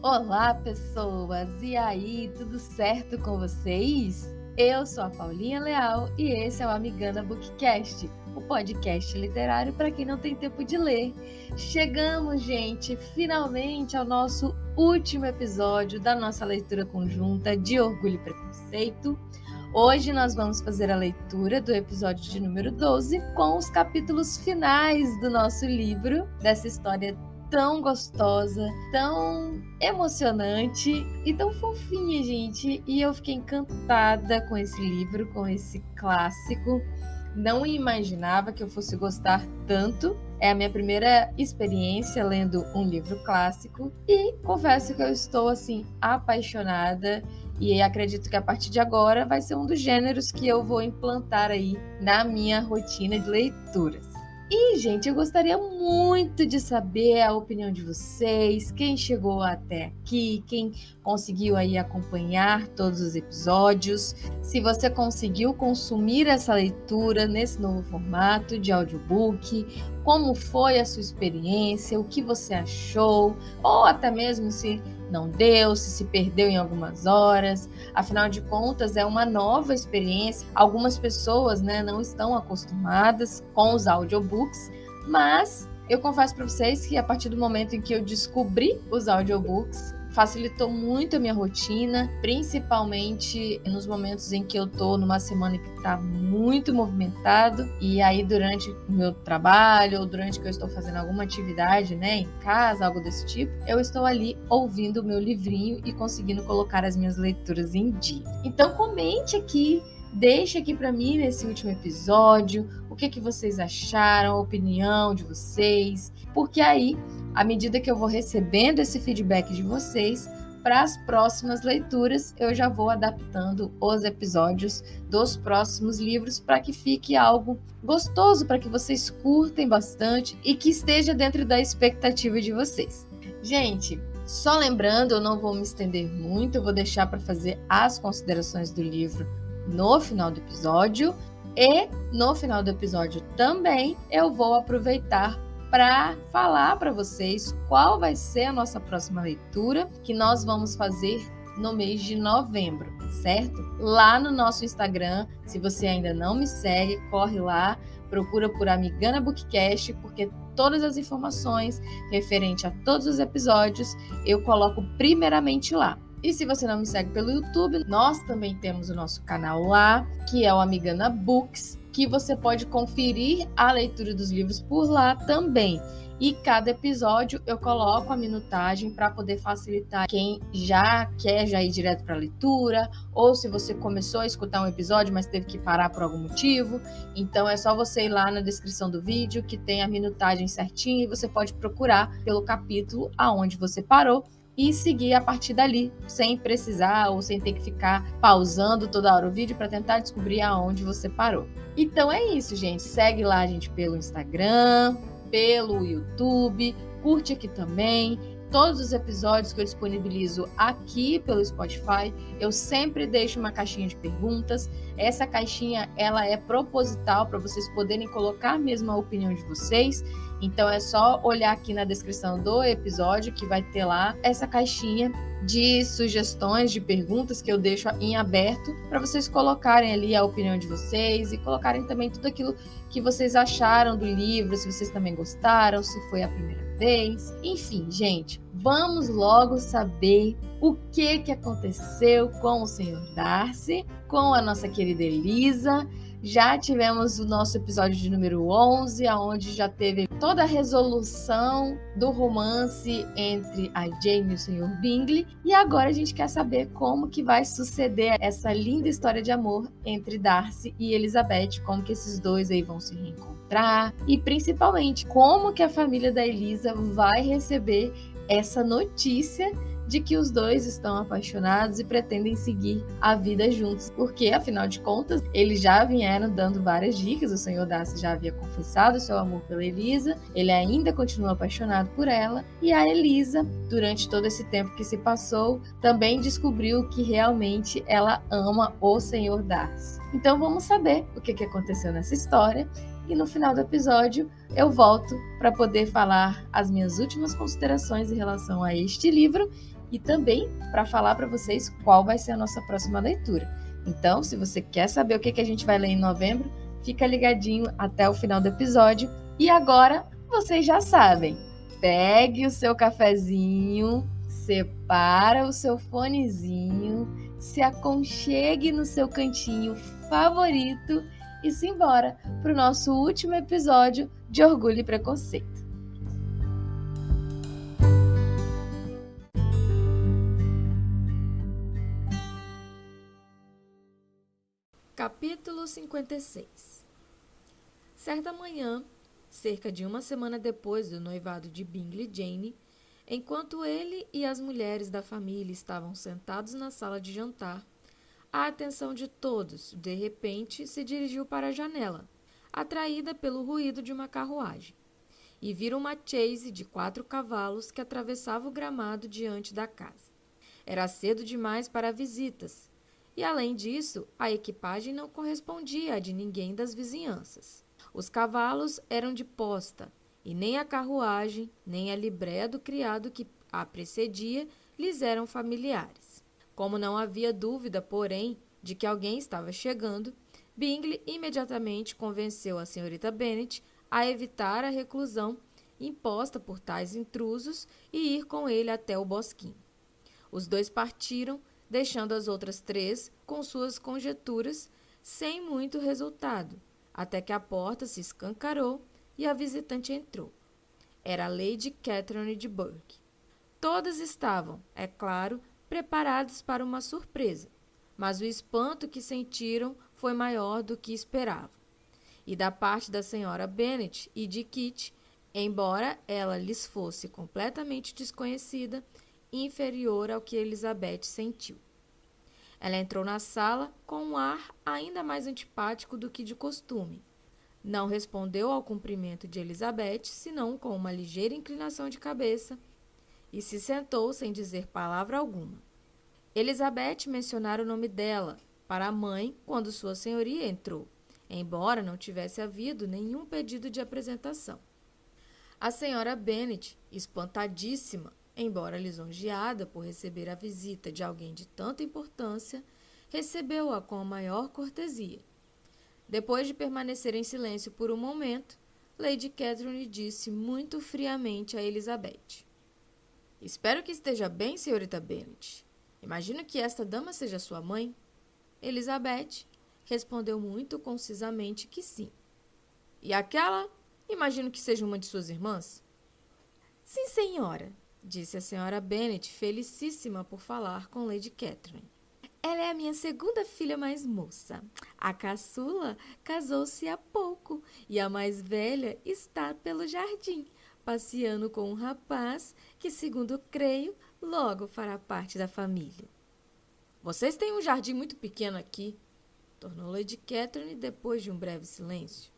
Olá, pessoas! E aí, tudo certo com vocês? Eu sou a Paulinha Leal e esse é o Amigana Bookcast, o podcast literário para quem não tem tempo de ler. Chegamos, gente, finalmente ao nosso último episódio da nossa leitura conjunta de Orgulho e Preconceito. Hoje nós vamos fazer a leitura do episódio de número 12 com os capítulos finais do nosso livro, dessa história tão gostosa, tão emocionante e tão fofinha, gente. E eu fiquei encantada com esse livro, com esse clássico. Não imaginava que eu fosse gostar tanto. É a minha primeira experiência lendo um livro clássico e confesso que eu estou assim apaixonada e acredito que a partir de agora vai ser um dos gêneros que eu vou implantar aí na minha rotina de leituras. E, gente, eu gostaria muito de saber a opinião de vocês, quem chegou até aqui, quem conseguiu aí acompanhar todos os episódios, se você conseguiu consumir essa leitura nesse novo formato de audiobook, como foi a sua experiência, o que você achou, ou até mesmo se não deu, se perdeu em algumas horas. Afinal de contas, é uma nova experiência. Algumas pessoas, não estão acostumadas com os audiobooks, mas eu confesso para vocês que a partir do momento em que eu descobri os audiobooks, facilitou muito a minha rotina, principalmente nos momentos em que eu tô numa semana que tá muito movimentado, e aí durante o meu trabalho ou durante que eu estou fazendo alguma atividade, em casa, algo desse tipo, eu estou ali ouvindo o meu livrinho e conseguindo colocar as minhas leituras em dia. Então comente aqui, deixe aqui para mim nesse último episódio o que vocês acharam, a opinião de vocês, porque aí, à medida que eu vou recebendo esse feedback de vocês, para as próximas leituras eu já vou adaptando os episódios dos próximos livros para que fique algo gostoso, para que vocês curtem bastante e que esteja dentro da expectativa de vocês. Gente, só lembrando, eu não vou me estender muito, eu vou deixar para fazer as considerações do livro no final do episódio, e no final do episódio também eu vou aproveitar para falar para vocês qual vai ser a nossa próxima leitura que nós vamos fazer no mês de novembro, certo? Lá no nosso Instagram, se você ainda não me segue, corre lá, procura por Amigana Bookcast, porque todas as informações referente a todos os episódios eu coloco primeiramente lá. E se você não me segue pelo YouTube, nós também temos o nosso canal lá, que é o Amigana Books, que você pode conferir a leitura dos livros por lá também. E cada episódio eu coloco a minutagem para poder facilitar quem já quer ir direto para a leitura, ou se você começou a escutar um episódio, mas teve que parar por algum motivo. Então é só você ir lá na descrição do vídeo, que tem a minutagem certinha, e você pode procurar pelo capítulo aonde você parou e seguir a partir dali, sem precisar ou sem ter que ficar pausando toda hora o vídeo para tentar descobrir aonde você parou. Então é isso, gente. Segue lá a gente pelo Instagram, pelo YouTube, curte aqui também. Todos os episódios que eu disponibilizo aqui pelo Spotify, eu sempre deixo uma caixinha de perguntas. Essa caixinha, ela é proposital para vocês poderem colocar mesmo a opinião de vocês. Então é só olhar aqui na descrição do episódio que vai ter lá essa caixinha de sugestões, de perguntas que eu deixo em aberto para vocês colocarem ali a opinião de vocês e colocarem também tudo aquilo que vocês acharam do livro, se vocês também gostaram, se foi a primeira vez. Enfim, gente, vamos logo saber o que aconteceu com o Sr. Darcy, com a nossa querida Elisa. Já tivemos o nosso episódio de número 11, onde já teve toda a resolução do romance entre a Jane e o Sr. Bingley. E agora a gente quer saber como que vai suceder essa linda história de amor entre Darcy e Elizabeth, como que esses dois aí vão se reencontrar e principalmente como que a família da Elisa vai receber essa notícia de que os dois estão apaixonados e pretendem seguir a vida juntos, porque afinal de contas eles já vieram dando várias dicas. O Sr. Darcy já havia confessado seu amor pela Elisa, ele ainda continua apaixonado por ela, e a Elisa, durante todo esse tempo que se passou, também descobriu que realmente ela ama o Sr. Darcy. Então vamos saber o que aconteceu nessa história, e no final do episódio eu volto para poder falar as minhas últimas considerações em relação a este livro e também para falar para vocês qual vai ser a nossa próxima leitura. Então, se você quer saber o que a gente vai ler em novembro, fica ligadinho até o final do episódio. E agora, vocês já sabem, pegue o seu cafezinho, separa o seu fonezinho, se aconchegue no seu cantinho favorito e simbora para o nosso último episódio de Orgulho e Preconceito. Capítulo 56. Certa manhã, cerca de uma semana depois do noivado de Bingley e Jane, enquanto ele e as mulheres da família estavam sentados na sala de jantar, a atenção de todos, de repente, se dirigiu para a janela, atraída pelo ruído de uma carruagem, e viram uma chaise de 4 cavalos que atravessava o gramado diante da casa. Era cedo demais para visitas, e, além disso, a equipagem não correspondia à de ninguém das vizinhanças. Os cavalos eram de posta, e nem a carruagem, nem a librea do criado que a precedia lhes eram familiares. Como não havia dúvida, porém, de que alguém estava chegando, Bingley imediatamente convenceu a senhorita Bennet a evitar a reclusão imposta por tais intrusos e ir com ele até o bosquinho. Os dois partiram, deixando as outras 3 com suas conjecturas, sem muito resultado, até que a porta se escancarou e a visitante entrou. Era a Lady Catherine de Bourgh. Todas estavam, é claro, preparadas para uma surpresa, mas o espanto que sentiram foi maior do que esperavam. E da parte da senhora Bennet e de Kitty, embora ela lhes fosse completamente desconhecida, inferior ao que Elizabeth sentiu. Ela entrou na sala com um ar ainda mais antipático do que de costume. Não respondeu ao cumprimento de Elizabeth, senão com uma ligeira inclinação de cabeça, e se sentou sem dizer palavra alguma. Elizabeth mencionara o nome dela para a mãe quando sua senhoria entrou, embora não tivesse havido nenhum pedido de apresentação. A senhora Bennet, espantadíssima, embora lisonjeada por receber a visita de alguém de tanta importância, recebeu-a com a maior cortesia. Depois de permanecer em silêncio por um momento, Lady Catherine disse muito friamente a Elizabeth: "Espero que esteja bem, senhorita Bennet. Imagino que esta dama seja sua mãe." Elizabeth respondeu muito concisamente que sim. "E aquela? Imagino que seja uma de suas irmãs?" "Sim, senhora," disse a senhora Bennet, felicíssima por falar com Lady Catherine. "Ela é a minha segunda filha mais moça. A caçula casou-se há pouco e a mais velha está pelo jardim, passeando com um rapaz que, segundo creio, logo fará parte da família." "Vocês têm um jardim muito pequeno aqui," tornou Lady Catherine depois de um breve silêncio.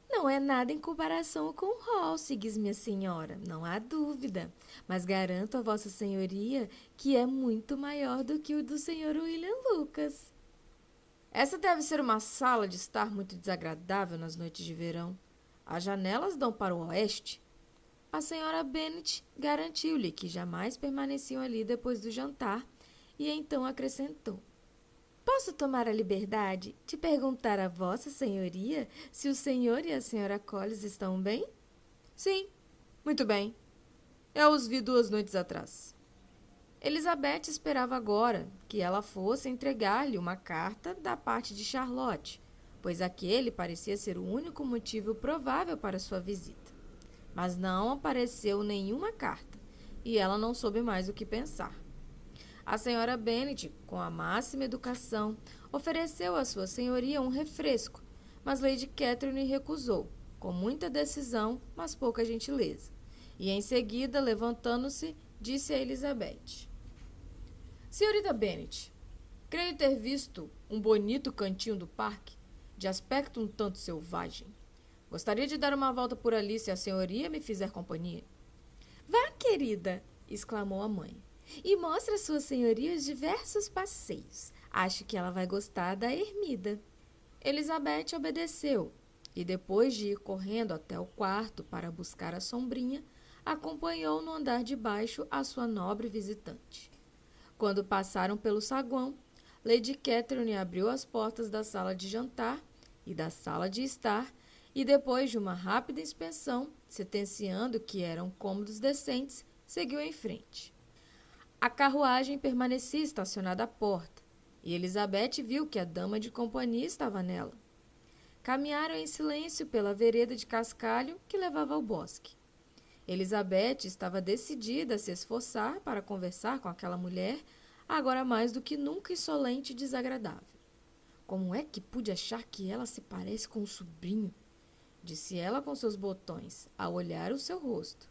"Não é nada em comparação com o Halsings, minha senhora, não há dúvida, mas garanto a vossa senhoria que é muito maior do que o do senhor William Lucas." "Essa deve ser uma sala de estar muito desagradável nas noites de verão. As janelas dão para o oeste." A senhora Bennet garantiu-lhe que jamais permaneciam ali depois do jantar e então acrescentou: "Posso tomar a liberdade de perguntar a vossa senhoria se o senhor e a senhora Collins estão bem?" "Sim, muito bem. Eu os vi 2 noites atrás." Elizabeth esperava agora que ela fosse entregar-lhe uma carta da parte de Charlotte, pois aquele parecia ser o único motivo provável para sua visita. Mas não apareceu nenhuma carta, e ela não soube mais o que pensar. A senhora Bennet, com a máxima educação, ofereceu à sua senhoria um refresco, mas Lady Catherine recusou, com muita decisão, mas pouca gentileza. E em seguida, levantando-se, disse a Elizabeth: "Senhorita Bennet, creio ter visto um bonito cantinho do parque, de aspecto um tanto selvagem. Gostaria de dar uma volta por ali se a senhoria me fizer companhia." "Vá, querida!" exclamou a mãe, "e mostre a sua senhoria os diversos passeios. Acho que ela vai gostar da ermida." Elizabeth obedeceu, e depois de ir correndo até o quarto para buscar a sombrinha, acompanhou no andar de baixo a sua nobre visitante. Quando passaram pelo saguão, Lady Catherine abriu as portas da sala de jantar e da sala de estar e, depois de uma rápida inspeção, sentenciando que eram cômodos decentes, seguiu em frente. A carruagem permanecia estacionada à porta e Elizabeth viu que a dama de companhia estava nela. Caminharam em silêncio pela vereda de cascalho que levava ao bosque. Elizabeth estava decidida a se esforçar para conversar com aquela mulher, agora mais do que nunca insolente e desagradável. Como é que pude achar que ela se parece com o sobrinho? Disse ela com seus botões, ao olhar o seu rosto.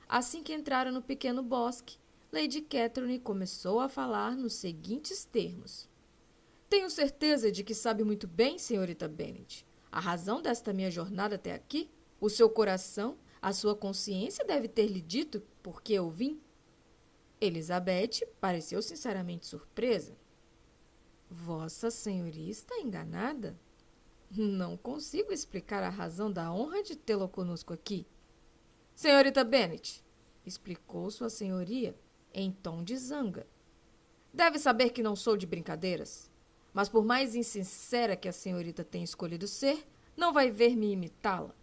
Assim que entraram no pequeno bosque, Lady Catherine começou a falar nos seguintes termos. Tenho certeza de que sabe muito bem, senhorita Bennet, a razão desta minha jornada até aqui. O seu coração, a sua consciência deve ter lhe dito por que eu vim. Elizabeth pareceu sinceramente surpresa. Vossa senhoria está enganada? Não consigo explicar a razão da honra de tê-lo conosco aqui. Senhorita Bennet, explicou sua senhoria em tom de zanga. Deve saber que não sou de brincadeiras, mas por mais insincera que a senhorita tenha escolhido ser, não vai ver-me imitá-la.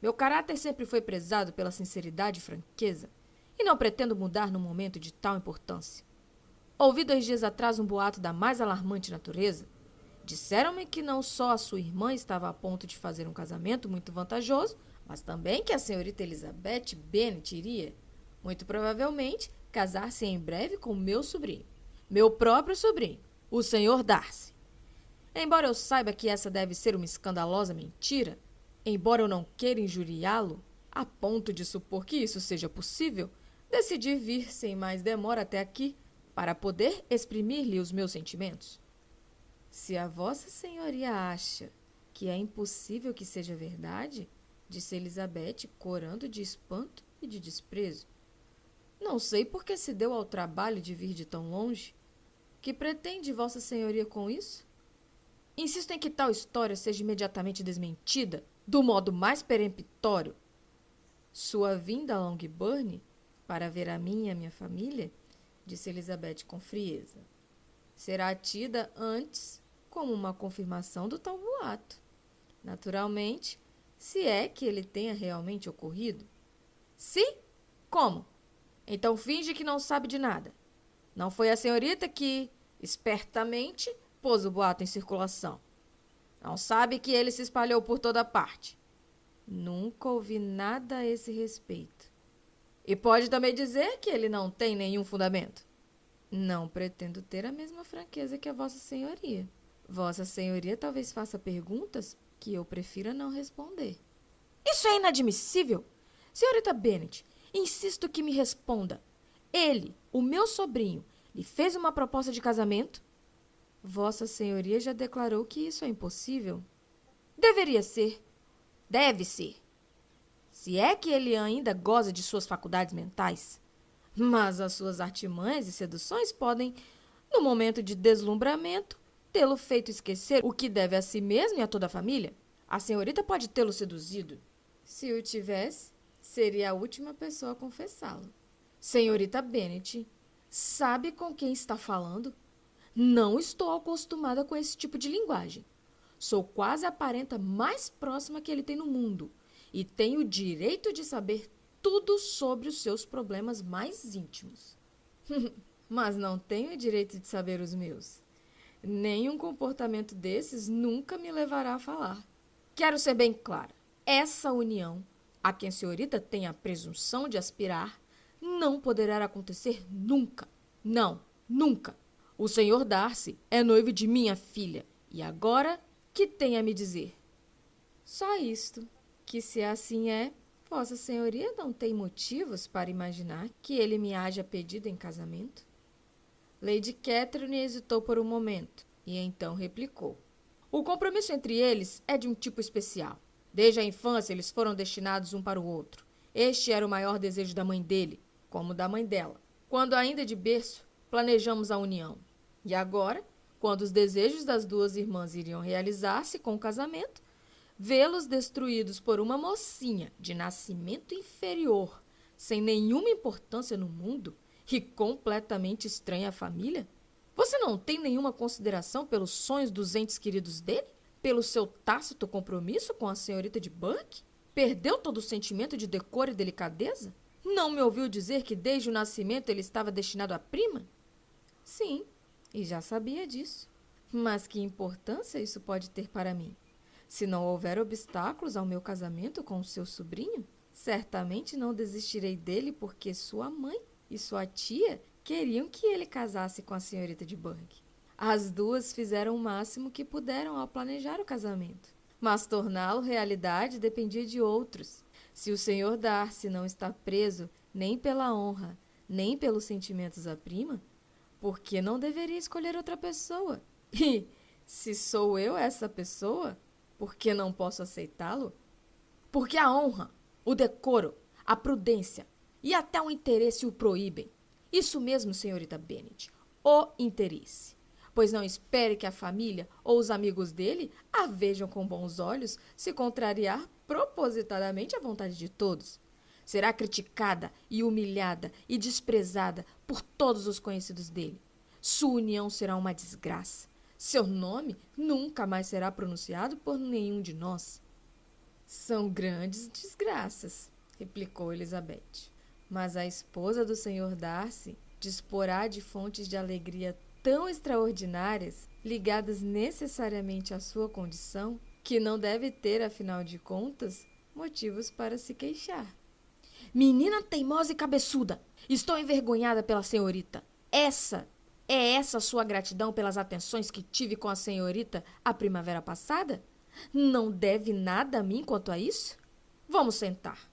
Meu caráter sempre foi prezado pela sinceridade e franqueza, e não pretendo mudar num momento de tal importância. Ouvi 2 dias atrás um boato da mais alarmante natureza. Disseram-me que não só a sua irmã estava a ponto de fazer um casamento muito vantajoso, mas também que a senhorita Elizabeth Bennet iria, muito provavelmente, casar-se em breve com meu sobrinho, meu próprio sobrinho, o Sr. Darcy. Embora eu saiba que essa deve ser uma escandalosa mentira, embora eu não queira injuriá-lo, a ponto de supor que isso seja possível, decidi vir sem mais demora até aqui para poder exprimir-lhe os meus sentimentos. Se a vossa senhoria acha que é impossível que seja verdade, disse Elizabeth, corando de espanto e de desprezo. Não sei por que se deu ao trabalho de vir de tão longe. Que pretende vossa senhoria com isso? Insisto em que tal história seja imediatamente desmentida, do modo mais peremptório. Sua vinda a Longbourn, para ver a mim e a minha família, disse Elizabeth com frieza, será tida antes como uma confirmação do tal boato. Naturalmente, se é que ele tenha realmente ocorrido. Se? Como? Então finge que não sabe de nada. Não foi a senhorita que, espertamente, pôs o boato em circulação. Não sabe que ele se espalhou por toda parte. Nunca ouvi nada a esse respeito. E pode também dizer que ele não tem nenhum fundamento. Não pretendo ter a mesma franqueza que a vossa senhoria. Vossa senhoria talvez faça perguntas que eu prefira não responder. Isso é inadmissível! Senhorita Bennet, insisto que me responda. Ele, o meu sobrinho, lhe fez uma proposta de casamento? Vossa senhoria já declarou que isso é impossível. Deveria ser. Deve ser. Se é que ele ainda goza de suas faculdades mentais. Mas as suas artimanhas e seduções podem, no momento de deslumbramento, tê-lo feito esquecer o que deve a si mesmo e a toda a família. A senhorita pode tê-lo seduzido. Se o tivesse, seria a última pessoa a confessá-lo. Senhorita Bennet, sabe com quem está falando? Não estou acostumada com esse tipo de linguagem. Sou quase a parenta mais próxima que ele tem no mundo e tenho o direito de saber tudo sobre os seus problemas mais íntimos. Mas não tenho o direito de saber os meus. Nenhum comportamento desses nunca me levará a falar. Quero ser bem clara. Essa união, a quem a senhorita tem a presunção de aspirar, não poderá acontecer nunca. Não, nunca. O Sr. Darcy é noivo de minha filha. E agora, que tem a me dizer? Só isto, que se assim é, vossa senhoria não tem motivos para imaginar que ele me haja pedido em casamento? Lady Catherine hesitou por um momento e então replicou. O compromisso entre eles é de um tipo especial. Desde a infância eles foram destinados um para o outro. Este era o maior desejo da mãe dele, como da mãe dela. Quando ainda de berço, planejamos a união. E agora, quando os desejos das duas irmãs iriam realizar-se com o casamento, vê-los destruídos por uma mocinha de nascimento inferior, sem nenhuma importância no mundo e completamente estranha à família? Você não tem nenhuma consideração pelos sonhos dos entes queridos dele? Pelo seu tácito compromisso com a senhorita de Burke? Perdeu todo o sentimento de decoro e delicadeza? Não me ouviu dizer que desde o nascimento ele estava destinado à prima? Sim, e já sabia disso. Mas que importância isso pode ter para mim? Se não houver obstáculos ao meu casamento com o seu sobrinho, certamente não desistirei dele porque sua mãe e sua tia queriam que ele casasse com a senhorita de Burke. As duas fizeram o máximo que puderam ao planejar o casamento, mas torná-lo realidade dependia de outros. Se o senhor Darcy não está preso nem pela honra, nem pelos sentimentos à prima, por que não deveria escolher outra pessoa? E, se sou eu essa pessoa, por que não posso aceitá-lo? Porque a honra, o decoro, a prudência e até o interesse o proíbem. Isso mesmo, senhorita Bennet, o interesse. Pois não espere que a família ou os amigos dele a vejam com bons olhos se contrariar propositadamente a vontade de todos. Será criticada e humilhada e desprezada por todos os conhecidos dele. Sua união será uma desgraça. Seu nome nunca mais será pronunciado por nenhum de nós. São grandes desgraças, replicou Elizabeth. Mas a esposa do Sr. Darcy disporá de fontes de alegria tão extraordinárias, ligadas necessariamente à sua condição, que não deve ter, afinal de contas, motivos para se queixar. Menina teimosa e cabeçuda! Estou envergonhada pela senhorita. Essa sua gratidão pelas atenções que tive com a senhorita a primavera passada? Não deve nada a mim quanto a isso? Vamos sentar.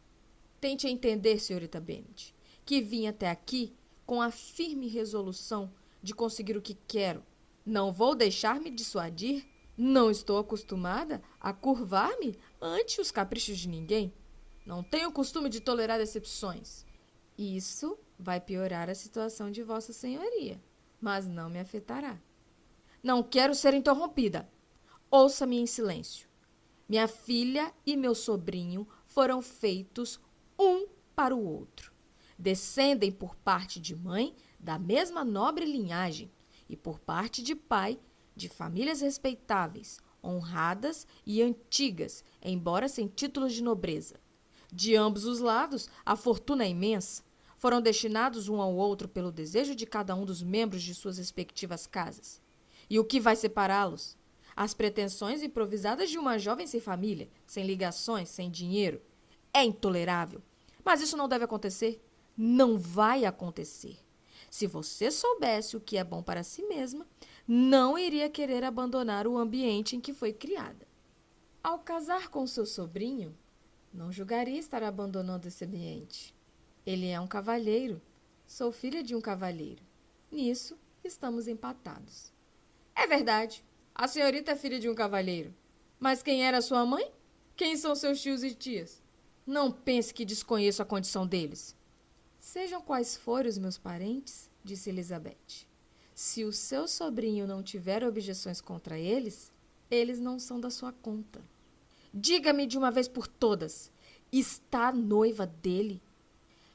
Tente entender, senhorita Bennet, que vim até aqui com a firme resolução de conseguir o que quero. Não vou deixar-me dissuadir. Não estou acostumada a curvar-me ante os caprichos de ninguém. Não tenho o costume de tolerar decepções. Isso vai piorar a situação de Vossa Senhoria, mas não me afetará. Não quero ser interrompida. Ouça-me em silêncio. Minha filha e meu sobrinho foram feitos um para o outro. Descendem por parte de mãe da mesma nobre linhagem e por parte de pai de famílias respeitáveis, honradas e antigas, embora sem títulos de nobreza. De ambos os lados, a fortuna é imensa. Foram destinados um ao outro pelo desejo de cada um dos membros de suas respectivas casas. E o que vai separá-los? As pretensões improvisadas de uma jovem sem família, sem ligações, sem dinheiro. É intolerável. Mas isso não deve acontecer. Não vai acontecer. Se você soubesse o que é bom para si mesma, não iria querer abandonar o ambiente em que foi criada. Ao casar com seu sobrinho, não julgaria estar abandonando esse ambiente. Ele é um cavalheiro. Sou filha de um cavalheiro. Nisso, estamos empatados. É verdade. A senhorita é filha de um cavalheiro. Mas quem era sua mãe? Quem são seus tios e tias? Não pense que desconheço a condição deles. Sejam quais forem os meus parentes, disse Elizabeth. Se o seu sobrinho não tiver objeções contra eles, eles não são da sua conta. Diga-me de uma vez por todas, está noiva dele?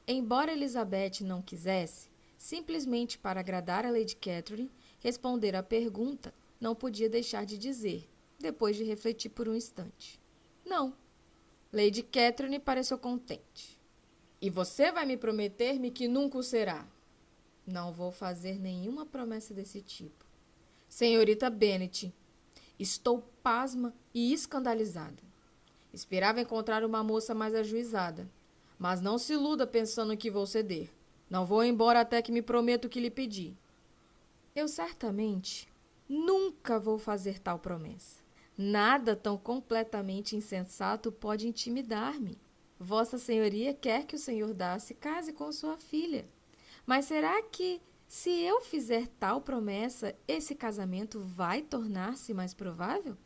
Embora Elizabeth não quisesse, simplesmente para agradar a Lady Catherine, responder à pergunta, não podia deixar de dizer, depois de refletir por um instante. Não. Lady Catherine pareceu contente. E você vai me prometer-me que nunca o será? Não vou fazer nenhuma promessa desse tipo. Senhorita Bennet, estou pasma e escandalizada. Esperava encontrar uma moça mais ajuizada, mas não se iluda pensando que vou ceder. Não vou embora até que me prometa o que lhe pedi. Eu certamente nunca vou fazer tal promessa. Nada tão completamente insensato pode intimidar-me. Vossa Senhoria quer que o Sr. Darcy case com sua filha. Mas será que, se eu fizer tal promessa, esse casamento vai tornar-se mais provável?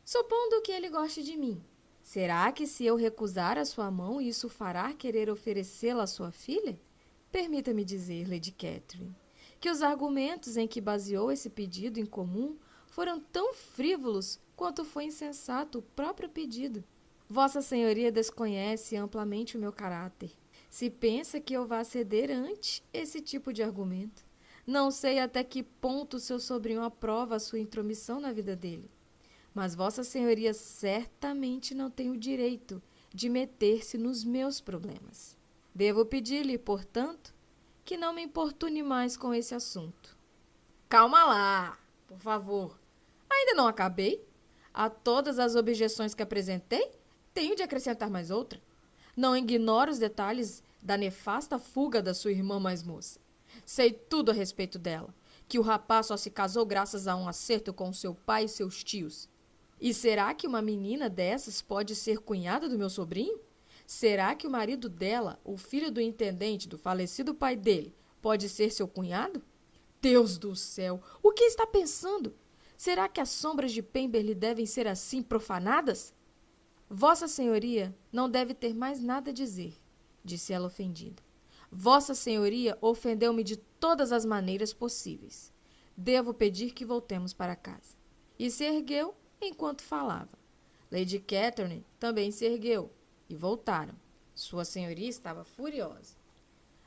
Supondo que ele goste de mim, será que se eu recusar a sua mão, isso fará querer oferecê-la à sua filha? Permita-me dizer, Lady Catherine, que os argumentos em que baseou esse pedido em comum foram tão frívolos quanto foi insensato o próprio pedido. Vossa Senhoria desconhece amplamente o meu caráter. Se pensa que eu vá ceder ante esse tipo de argumento. Não sei até que ponto seu sobrinho aprova a sua intromissão na vida dele. Mas Vossa Senhoria certamente não tem o direito de meter-se nos meus problemas. Devo pedir-lhe, portanto, que não me importune mais com esse assunto. Calma lá, por favor. Ainda não acabei. A todas as objeções que apresentei, tenho de acrescentar mais outra. Não ignoro os detalhes da nefasta fuga da sua irmã mais moça. Sei tudo a respeito dela, que o rapaz só se casou graças a um acerto com seu pai e seus tios. E será que uma menina dessas pode ser cunhada do meu sobrinho? Será que o marido dela, o filho do intendente do falecido pai dele, pode ser seu cunhado? Deus do céu, o que está pensando? Será que as sombras de Pemberley devem ser assim profanadas? Vossa Senhoria não deve ter mais nada a dizer, disse ela ofendida. Vossa Senhoria ofendeu-me de todas as maneiras possíveis. Devo pedir que voltemos para casa. E se ergueu enquanto falava. Lady Catherine também se ergueu e voltaram. Sua Senhoria estava furiosa.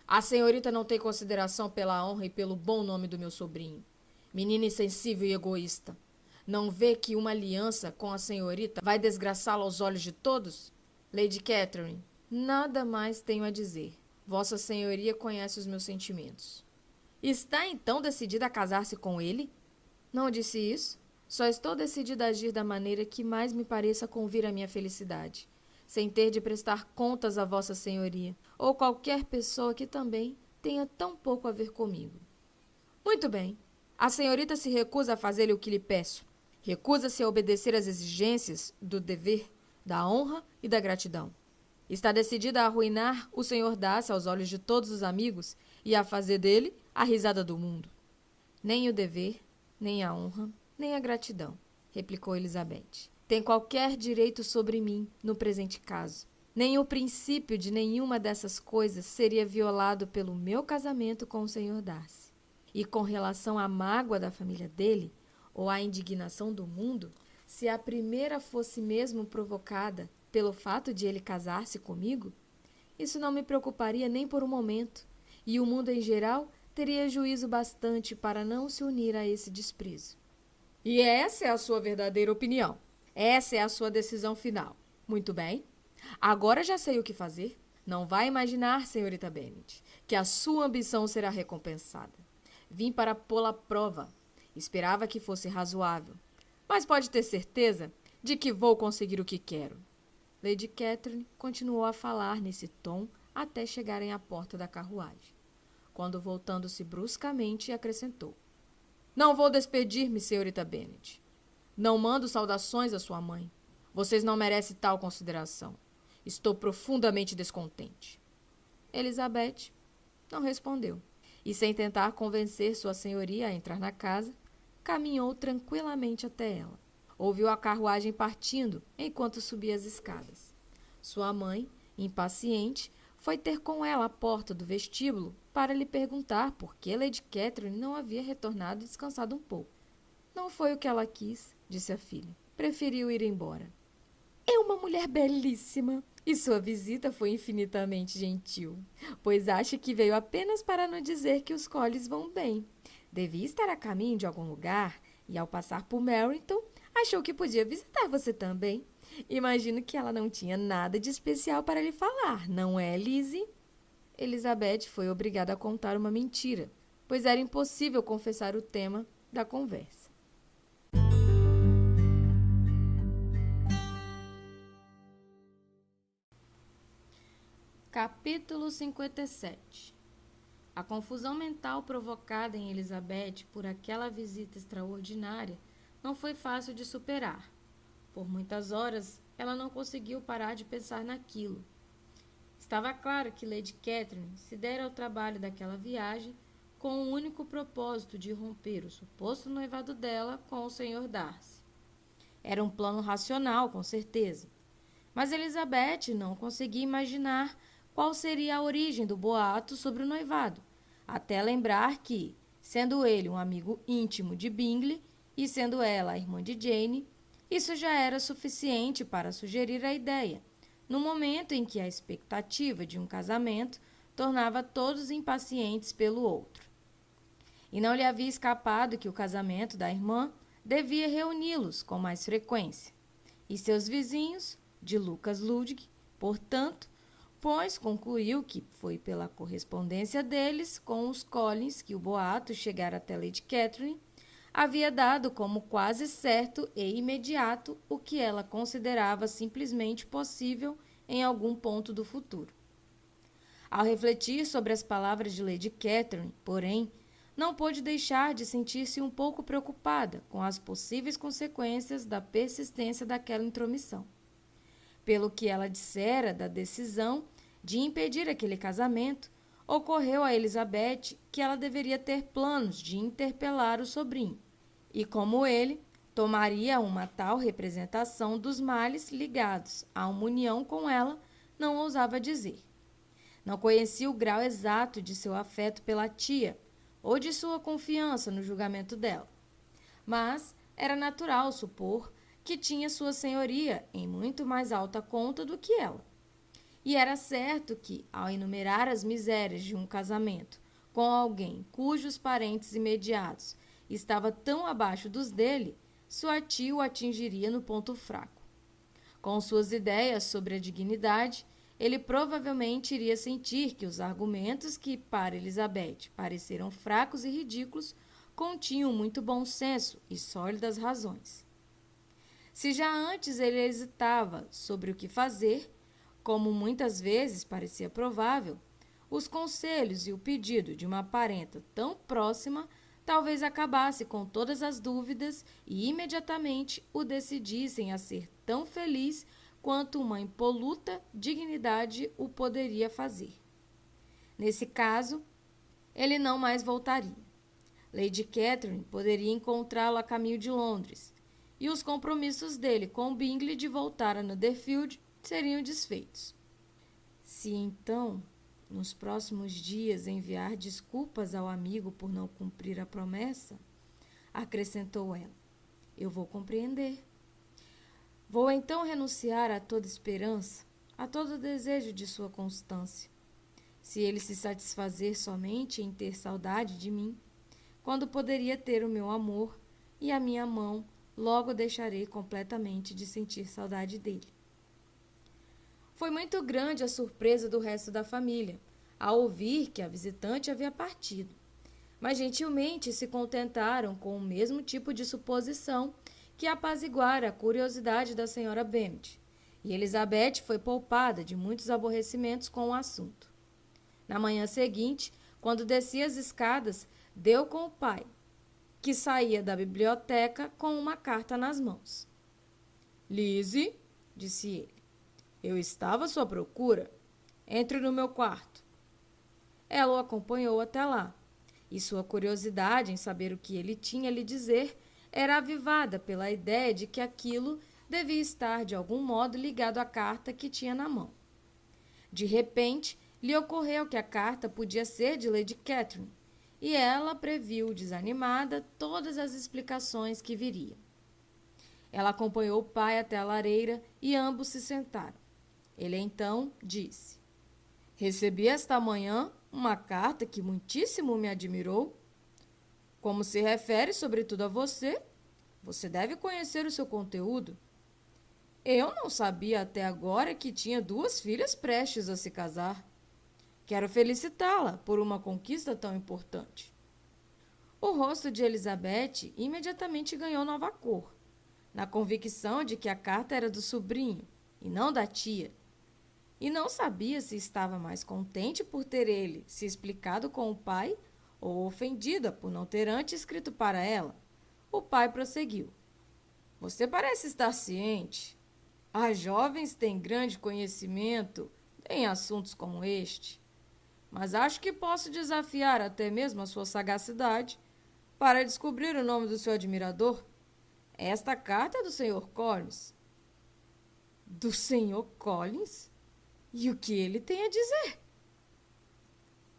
A senhorita não tem consideração pela honra e pelo bom nome do meu sobrinho. Menina insensível e egoísta. Não vê que uma aliança com a senhorita vai desgraçá-la aos olhos de todos? Lady Catherine, nada mais tenho a dizer. Vossa Senhoria conhece os meus sentimentos. Está então decidida a casar-se com ele? Não disse isso. Só estou decidida a agir da maneira que mais me pareça convir à minha felicidade, sem ter de prestar contas a Vossa Senhoria, ou qualquer pessoa que também tenha tão pouco a ver comigo. Muito bem. A senhorita se recusa a fazer-lhe o que lhe peço. Recusa-se a obedecer às exigências do dever, da honra e da gratidão. Está decidida a arruinar o Sr. Darcy aos olhos de todos os amigos e a fazer dele a risada do mundo. Nem o dever, nem a honra, nem a gratidão, replicou Elizabeth, tem qualquer direito sobre mim no presente caso. Nem o princípio de nenhuma dessas coisas seria violado pelo meu casamento com o Sr. Darcy. E com relação à mágoa da família dele, ou à indignação do mundo, se a primeira fosse mesmo provocada pelo fato de ele casar-se comigo, isso não me preocuparia nem por um momento, e o mundo em geral teria juízo bastante para não se unir a esse desprezo. E essa é a sua verdadeira opinião. Essa é a sua decisão final. Muito bem. Agora já sei o que fazer. Não vá imaginar, senhorita Bennet, que a sua ambição será recompensada. Vim para pô-la à prova. Esperava que fosse razoável. Mas pode ter certeza de que vou conseguir o que quero. Lady Catherine continuou a falar nesse tom até chegarem à porta da carruagem, quando, voltando-se bruscamente, acrescentou: Não vou despedir-me, senhorita Bennet. Não mando saudações à sua mãe. Vocês não merecem tal consideração. Estou profundamente descontente. Elizabeth não respondeu, e sem tentar convencer sua senhoria a entrar na casa, caminhou tranquilamente até ela. Ouviu a carruagem partindo enquanto subia as escadas. Sua mãe, impaciente, foi ter com ela à porta do vestíbulo para lhe perguntar por que Lady Catherine não havia retornado e descansado um pouco. Não foi o que ela quis, disse a filha. Preferiu ir embora. É uma mulher belíssima, e sua visita foi infinitamente gentil, pois acho que veio apenas para nos dizer que os Collins vão bem. Devia estar a caminho de algum lugar, e ao passar por Meryton, achou que podia visitar você também. Imagino que ela não tinha nada de especial para lhe falar, não é, Lizzie? Elizabeth foi obrigada a contar uma mentira, pois era impossível confessar o tema da conversa. Capítulo 57. A confusão mental provocada em Elizabeth por aquela visita extraordinária não foi fácil de superar. Por muitas horas, ela não conseguiu parar de pensar naquilo. Estava claro que Lady Catherine se dera ao trabalho daquela viagem com o único propósito de romper o suposto noivado dela com o Sr. Darcy. Era um plano racional, com certeza. Mas Elizabeth não conseguia imaginar qual seria a origem do boato sobre o noivado, até lembrar que, sendo ele um amigo íntimo de Bingley e sendo ela a irmã de Jane, isso já era suficiente para sugerir a ideia, no momento em que a expectativa de um casamento tornava todos impacientes pelo outro. E não lhe havia escapado que o casamento da irmã devia reuni-los com mais frequência. E seus vizinhos, de Lucas Ludwig, portanto, pois concluiu que foi pela correspondência deles com os Collins que o boato chegara até Lady Catherine, havia dado como quase certo e imediato o que ela considerava simplesmente possível em algum ponto do futuro. Ao refletir sobre as palavras de Lady Catherine, porém, não pôde deixar de sentir-se um pouco preocupada com as possíveis consequências da persistência daquela intromissão. Pelo que ela dissera da decisão de impedir aquele casamento, ocorreu a Elizabeth que ela deveria ter planos de interpelar o sobrinho, e como ele, tomaria uma tal representação dos males ligados a uma união com ela, não ousava dizer. Não conhecia o grau exato de seu afeto pela tia, ou de sua confiança no julgamento dela. Mas era natural supor que tinha sua senhoria em muito mais alta conta do que ela. E era certo que, ao enumerar as misérias de um casamento com alguém cujos parentes imediatos estava tão abaixo dos dele, sua tia o atingiria no ponto fraco. Com suas ideias sobre a dignidade, ele provavelmente iria sentir que os argumentos que, para Elizabeth, pareceram fracos e ridículos, continham muito bom senso e sólidas razões. Se já antes ele hesitava sobre o que fazer, como muitas vezes parecia provável, os conselhos e o pedido de uma parenta tão próxima talvez acabasse com todas as dúvidas e imediatamente o decidissem a ser tão feliz quanto uma impoluta dignidade o poderia fazer. Nesse caso, ele não mais voltaria. Lady Catherine poderia encontrá-lo a caminho de Londres, e os compromissos dele com Bingley de voltar a Netherfield seriam desfeitos. Se então, nos próximos dias, enviar desculpas ao amigo por não cumprir a promessa, acrescentou ela, eu vou compreender. Vou então renunciar a toda esperança, a todo desejo de sua constância. Se ele se satisfazer somente em ter saudade de mim, quando poderia ter o meu amor e a minha mão, logo deixarei completamente de sentir saudade dele. Foi muito grande a surpresa do resto da família, ao ouvir que a visitante havia partido, mas gentilmente se contentaram com o mesmo tipo de suposição que apaziguara a curiosidade da senhora Bennet, e Elizabeth foi poupada de muitos aborrecimentos com o assunto. Na manhã seguinte, quando descia as escadas, deu com o pai, que saía da biblioteca com uma carta nas mãos. Lizzie, disse ele, eu estava à sua procura. Entre no meu quarto. Ela o acompanhou até lá, e sua curiosidade em saber o que ele tinha a lhe dizer era avivada pela ideia de que aquilo devia estar de algum modo ligado à carta que tinha na mão. De repente, lhe ocorreu que a carta podia ser de Lady Catherine, e ela previu, desanimada, todas as explicações que viriam. Ela acompanhou o pai até a lareira e ambos se sentaram. Ele então disse, recebi esta manhã uma carta que muitíssimo me admirou. Como se refere sobretudo a você, você deve conhecer o seu conteúdo. Eu não sabia até agora que tinha 2 filhas prestes a se casar. Quero felicitá-la por uma conquista tão importante. O rosto de Elizabeth imediatamente ganhou nova cor, na convicção de que a carta era do sobrinho e não da tia, e não sabia se estava mais contente por ter ele se explicado com o pai ou ofendida por não ter antes escrito para ela. O pai prosseguiu. Você parece estar ciente. As jovens têm grande conhecimento em assuntos como este, mas acho que posso desafiar até mesmo a sua sagacidade para descobrir o nome do seu admirador. Esta carta é do Sr. Collins. Do Sr. Collins? E o que ele tem a dizer?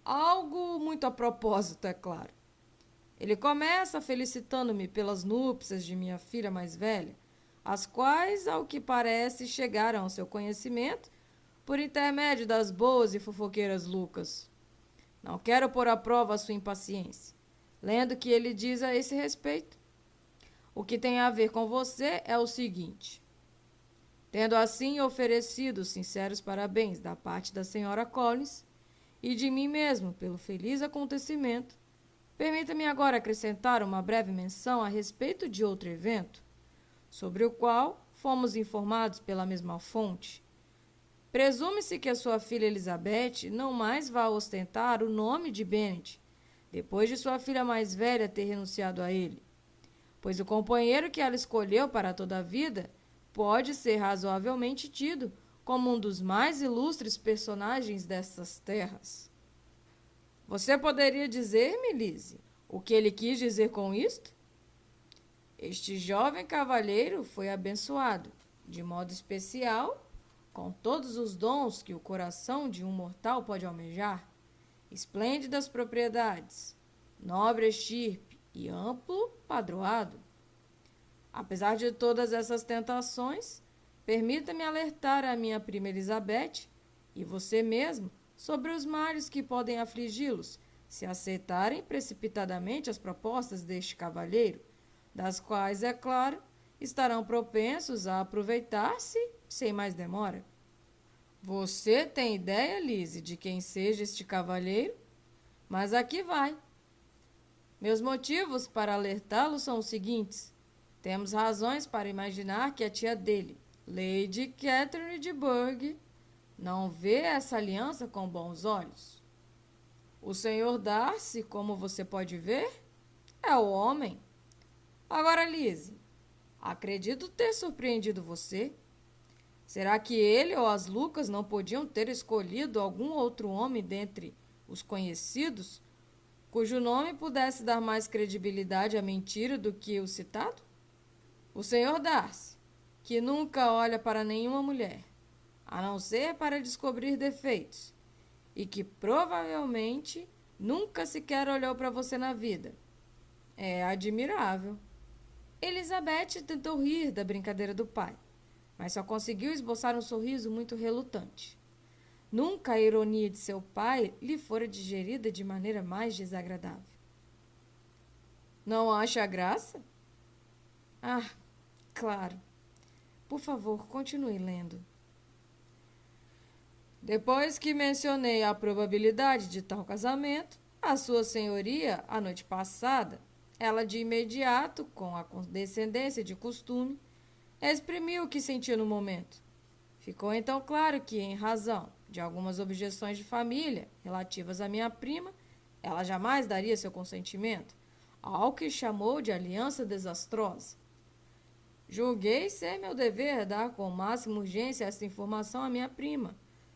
Algo muito a propósito, é claro. Ele começa felicitando-me pelas núpcias de minha filha mais velha, as quais, ao que parece, chegaram ao seu conhecimento por intermédio das boas e fofoqueiras Lucas. Não quero pôr à prova a sua impaciência, lendo o que ele diz a esse respeito. O que tem a ver com você é o seguinte. Tendo assim oferecido sinceros parabéns da parte da senhora Collins e de mim mesmo pelo feliz acontecimento, permita-me agora acrescentar uma breve menção a respeito de outro evento, sobre o qual fomos informados pela mesma fonte. Presume-se que a sua filha Elizabeth não mais vá ostentar o nome de Bennet, depois de sua filha mais velha ter renunciado a ele, pois o companheiro que ela escolheu para toda a vida pode ser razoavelmente tido como um dos mais ilustres personagens dessas terras. Você poderia dizer-me, Lizzie, o que ele quis dizer com isto? Este jovem cavalheiro foi abençoado, de modo especial, com todos os dons que o coração de um mortal pode almejar, esplêndidas propriedades, nobre estirpe e amplo padroado. Apesar de todas essas tentações, permita-me alertar a minha prima Elizabeth e você mesmo sobre os males que podem afligi-los se aceitarem precipitadamente as propostas deste cavalheiro, das quais, é claro, estarão propensos a aproveitar-se sem mais demora. Você tem ideia, Lizzie, de quem seja este cavalheiro? Mas aqui vai. Meus motivos para alertá-lo são os seguintes. Temos razões para imaginar que a tia dele, Lady Catherine de Bourgh, não vê essa aliança com bons olhos. O senhor Darcy, como você pode ver, é o homem. Agora, Lizzie, acredito ter surpreendido você. Será que ele ou as Lucas não podiam ter escolhido algum outro homem dentre os conhecidos, cujo nome pudesse dar mais credibilidade à mentira do que o citado? O senhor Darcy, que nunca olha para nenhuma mulher, a não ser para descobrir defeitos, e que provavelmente nunca sequer olhou para você na vida. É admirável. Elizabeth tentou rir da brincadeira do pai, mas só conseguiu esboçar um sorriso muito relutante. Nunca a ironia de seu pai lhe fora digerida de maneira mais desagradável. Não acha graça? Ah, claro. Por favor, continue lendo. Depois que mencionei a probabilidade de tal casamento, a sua senhoria, a noite passada, ela de imediato, com a condescendência de costume, exprimiu o que sentia no momento. Ficou então claro que, em razão de algumas objeções de família relativas à minha prima, ela jamais daria seu consentimento ao que chamou de aliança desastrosa. Julguei ser meu dever dar com máxima urgência esta informação à minha prima,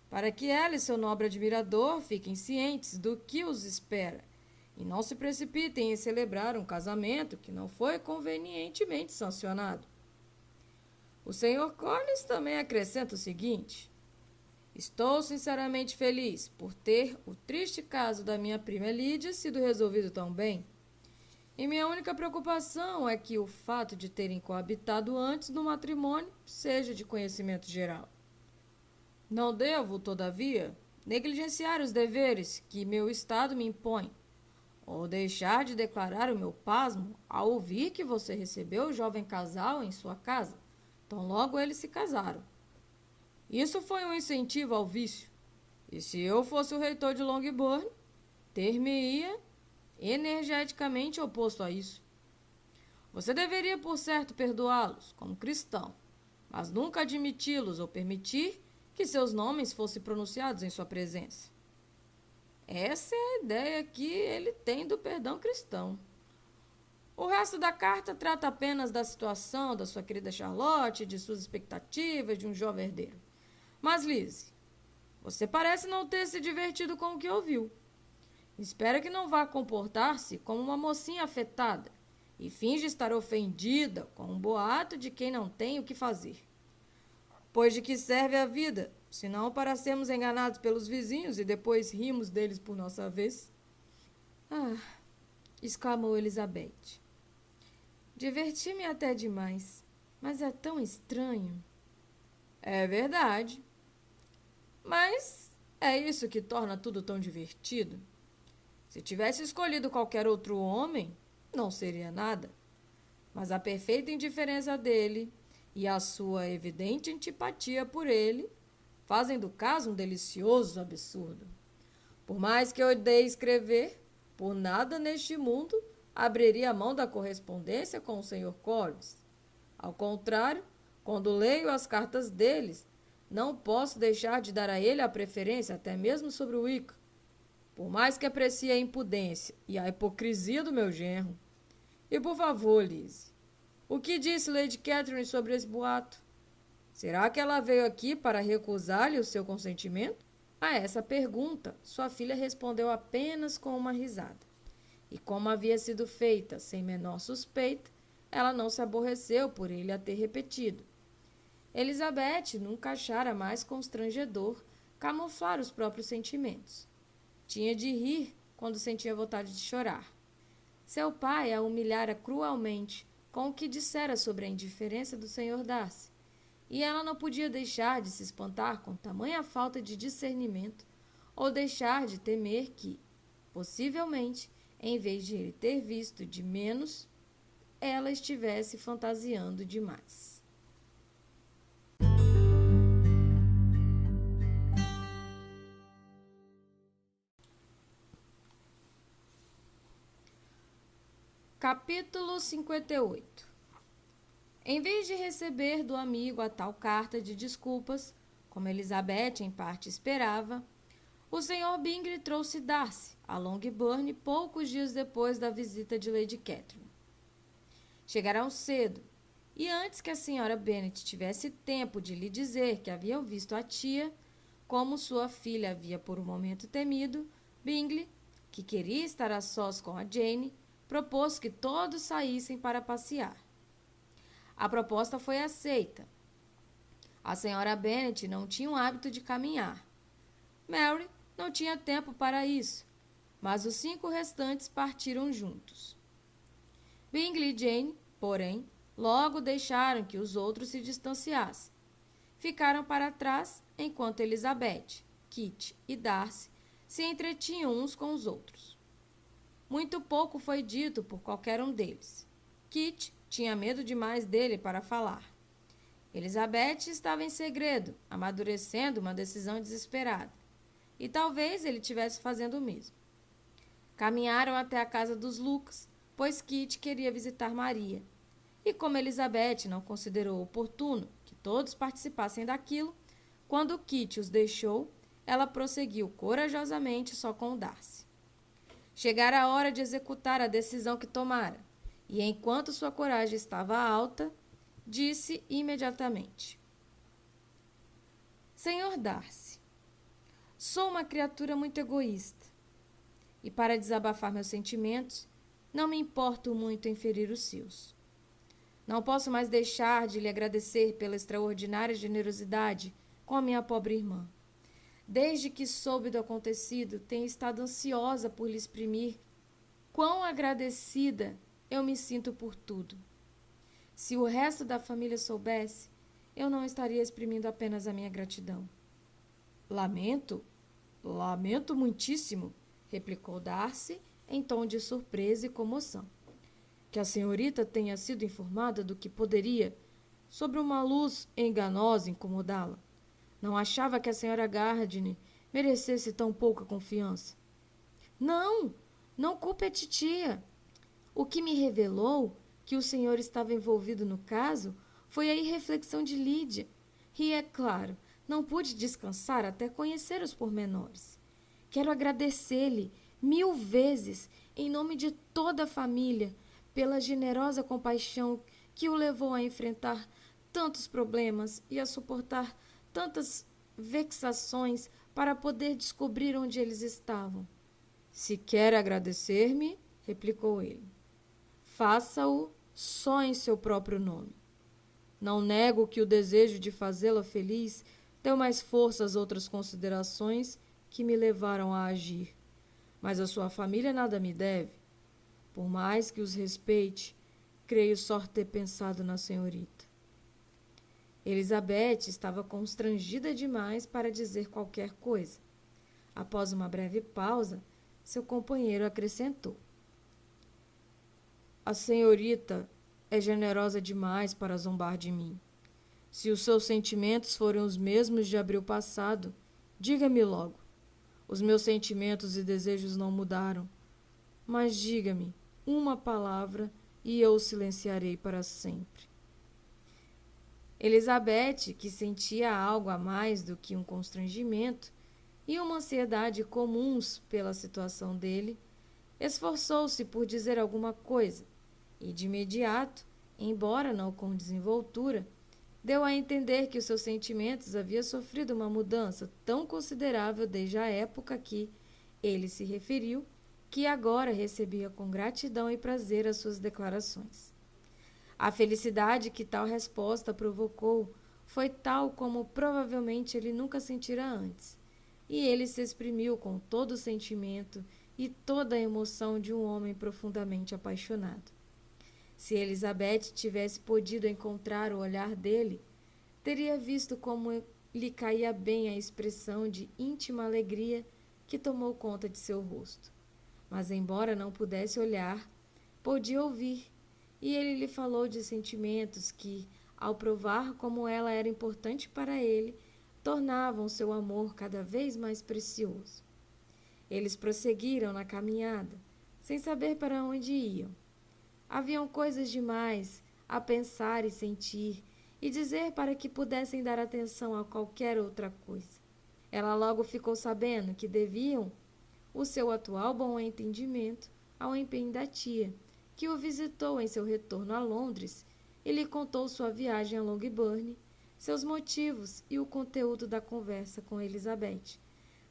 para que ela e seu nobre admirador fiquem cientes do que os espera e não se precipitem em celebrar um casamento que não foi convenientemente sancionado. O Sr. Collins também acrescenta o seguinte: estou sinceramente feliz por ter o triste caso da minha prima Lídia sido resolvido tão bem. E minha única preocupação é que o fato de terem coabitado antes do matrimônio seja de conhecimento geral. Não devo, todavia, negligenciar os deveres que meu estado me impõe, ou deixar de declarar o meu pasmo ao ouvir que você recebeu o jovem casal em sua casa, tão logo eles se casaram. Isso foi um incentivo ao vício, e se eu fosse o reitor de Longbourn, ter-me-ia energeticamente oposto a isso. Você deveria, por certo, perdoá-los como cristão, mas nunca admiti-los ou permitir que seus nomes fossem pronunciados em sua presença. Essa é a ideia que ele tem do perdão cristão. O resto da carta trata apenas da situação da sua querida Charlotte, de suas expectativas de um jovem herdeiro. Mas, Lizzie, você parece não ter se divertido com o que ouviu. Espero que não vá comportar-se como uma mocinha afetada e finge estar ofendida com um boato de quem não tem o que fazer. Pois de que serve a vida, senão para sermos enganados pelos vizinhos e depois rimos deles por nossa vez? Ah, exclamou Elizabeth. Diverti-me até demais, mas é tão estranho. É verdade. Mas é isso que torna tudo tão divertido. Se tivesse escolhido qualquer outro homem, não seria nada. Mas a perfeita indiferença dele e a sua evidente antipatia por ele fazem do caso um delicioso absurdo. Por mais que eu odeie escrever, por nada neste mundo abriria a mão da correspondência com o Sr. Collins. Ao contrário, quando leio as cartas deles, não posso deixar de dar a ele a preferência até mesmo sobre o Wickham. Por mais que aprecie a impudência e a hipocrisia do meu genro. E por favor, Lizzie, o que disse Lady Catherine sobre esse boato? Será que ela veio aqui para recusar-lhe o seu consentimento? A essa pergunta, sua filha respondeu apenas com uma risada. E como havia sido feita sem menor suspeita, ela não se aborreceu por ele a ter repetido. Elizabeth nunca achara mais constrangedor camuflar os próprios sentimentos. Tinha de rir quando sentia vontade de chorar. Seu pai a humilhara cruelmente com o que dissera sobre a indiferença do Sr. Darcy, e ela não podia deixar de se espantar com tamanha falta de discernimento ou deixar de temer que, possivelmente, em vez de ele ter visto de menos, ela estivesse fantasiando demais. Capítulo 58. Em vez de receber do amigo a tal carta de desculpas, como Elizabeth em parte esperava, o Sr. Bingley trouxe Darcy a Longbourn poucos dias depois da visita de Lady Catherine. Chegaram cedo, e antes que a Sra. Bennet tivesse tempo de lhe dizer que haviam visto a tia, como sua filha havia por um momento temido, Bingley, que queria estar a sós com a Jane, propôs que todos saíssem para passear. A proposta foi aceita. A Sra. Bennet não tinha o hábito de caminhar. Mary não tinha tempo para isso, mas os 5 restantes partiram juntos. Bingley e Jane, porém, logo deixaram que os outros se distanciassem. Ficaram para trás enquanto Elizabeth, Kitty e Darcy se entretinham uns com os outros. Muito pouco foi dito por qualquer um deles. Kitty tinha medo demais dele para falar. Elizabeth estava em segredo, amadurecendo uma decisão desesperada. E talvez ele estivesse fazendo o mesmo. Caminharam até a casa dos Lucas, pois Kitty queria visitar Maria. E como Elizabeth não considerou oportuno que todos participassem daquilo, quando Kitty os deixou, ela prosseguiu corajosamente só com o Darcy. Chegara a hora de executar a decisão que tomara, e enquanto sua coragem estava alta, disse imediatamente: Sr. Darcy, sou uma criatura muito egoísta, e para desabafar meus sentimentos, não me importo muito em ferir os seus. Não posso mais deixar de lhe agradecer pela extraordinária generosidade com a minha pobre irmã. Desde que soube do acontecido, tenho estado ansiosa por lhe exprimir quão agradecida eu me sinto por tudo. Se o resto da família soubesse, eu não estaria exprimindo apenas a minha gratidão. Lamento muitíssimo, replicou Darcy em tom de surpresa e comoção, que a senhorita tenha sido informada do que poderia, sobre uma luz enganosa, incomodá-la. Não achava que a senhora Gardiner merecesse tão pouca confiança. Não culpe a titia. O que me revelou que o senhor estava envolvido no caso foi a irreflexão de Lídia. E, é claro, não pude descansar até conhecer os pormenores. Quero agradecer-lhe 1000 vezes, em nome de toda a família, pela generosa compaixão que o levou a enfrentar tantos problemas e a suportar tantas vexações para poder descobrir onde eles estavam. Se quer agradecer-me, replicou ele, faça-o só em seu próprio nome. Não nego que o desejo de fazê-la feliz deu mais força às outras considerações que me levaram a agir. Mas a sua família nada me deve. Por mais que os respeite, creio só ter pensado na senhorita. Elizabeth estava constrangida demais para dizer qualquer coisa. Após uma breve pausa, seu companheiro acrescentou: A senhorita é generosa demais para zombar de mim. Se os seus sentimentos forem os mesmos de abril passado, diga-me logo. Os meus sentimentos e desejos não mudaram. Mas diga-me uma palavra e eu o silenciarei para sempre. Elizabeth, que sentia algo a mais do que um constrangimento e uma ansiedade comuns pela situação dele, esforçou-se por dizer alguma coisa e, de imediato, embora não com desenvoltura, deu a entender que os seus sentimentos haviam sofrido uma mudança tão considerável desde a época que ele se referiu, que agora recebia com gratidão e prazer as suas declarações. A felicidade que tal resposta provocou foi tal como provavelmente ele nunca sentira antes, e ele se exprimiu com todo o sentimento e toda a emoção de um homem profundamente apaixonado. Se Elizabeth tivesse podido encontrar o olhar dele, teria visto como lhe caía bem a expressão de íntima alegria que tomou conta de seu rosto. Mas, embora não pudesse olhar, podia ouvir, e ele lhe falou de sentimentos que, ao provar como ela era importante para ele, tornavam seu amor cada vez mais precioso. Eles prosseguiram na caminhada, sem saber para onde iam. Haviam coisas demais a pensar e sentir e dizer para que pudessem dar atenção a qualquer outra coisa. Ela logo ficou sabendo que deviam o seu atual bom entendimento ao empenho da tia, que o visitou em seu retorno a Londres e lhe contou sua viagem a Longbourn, seus motivos e o conteúdo da conversa com Elizabeth,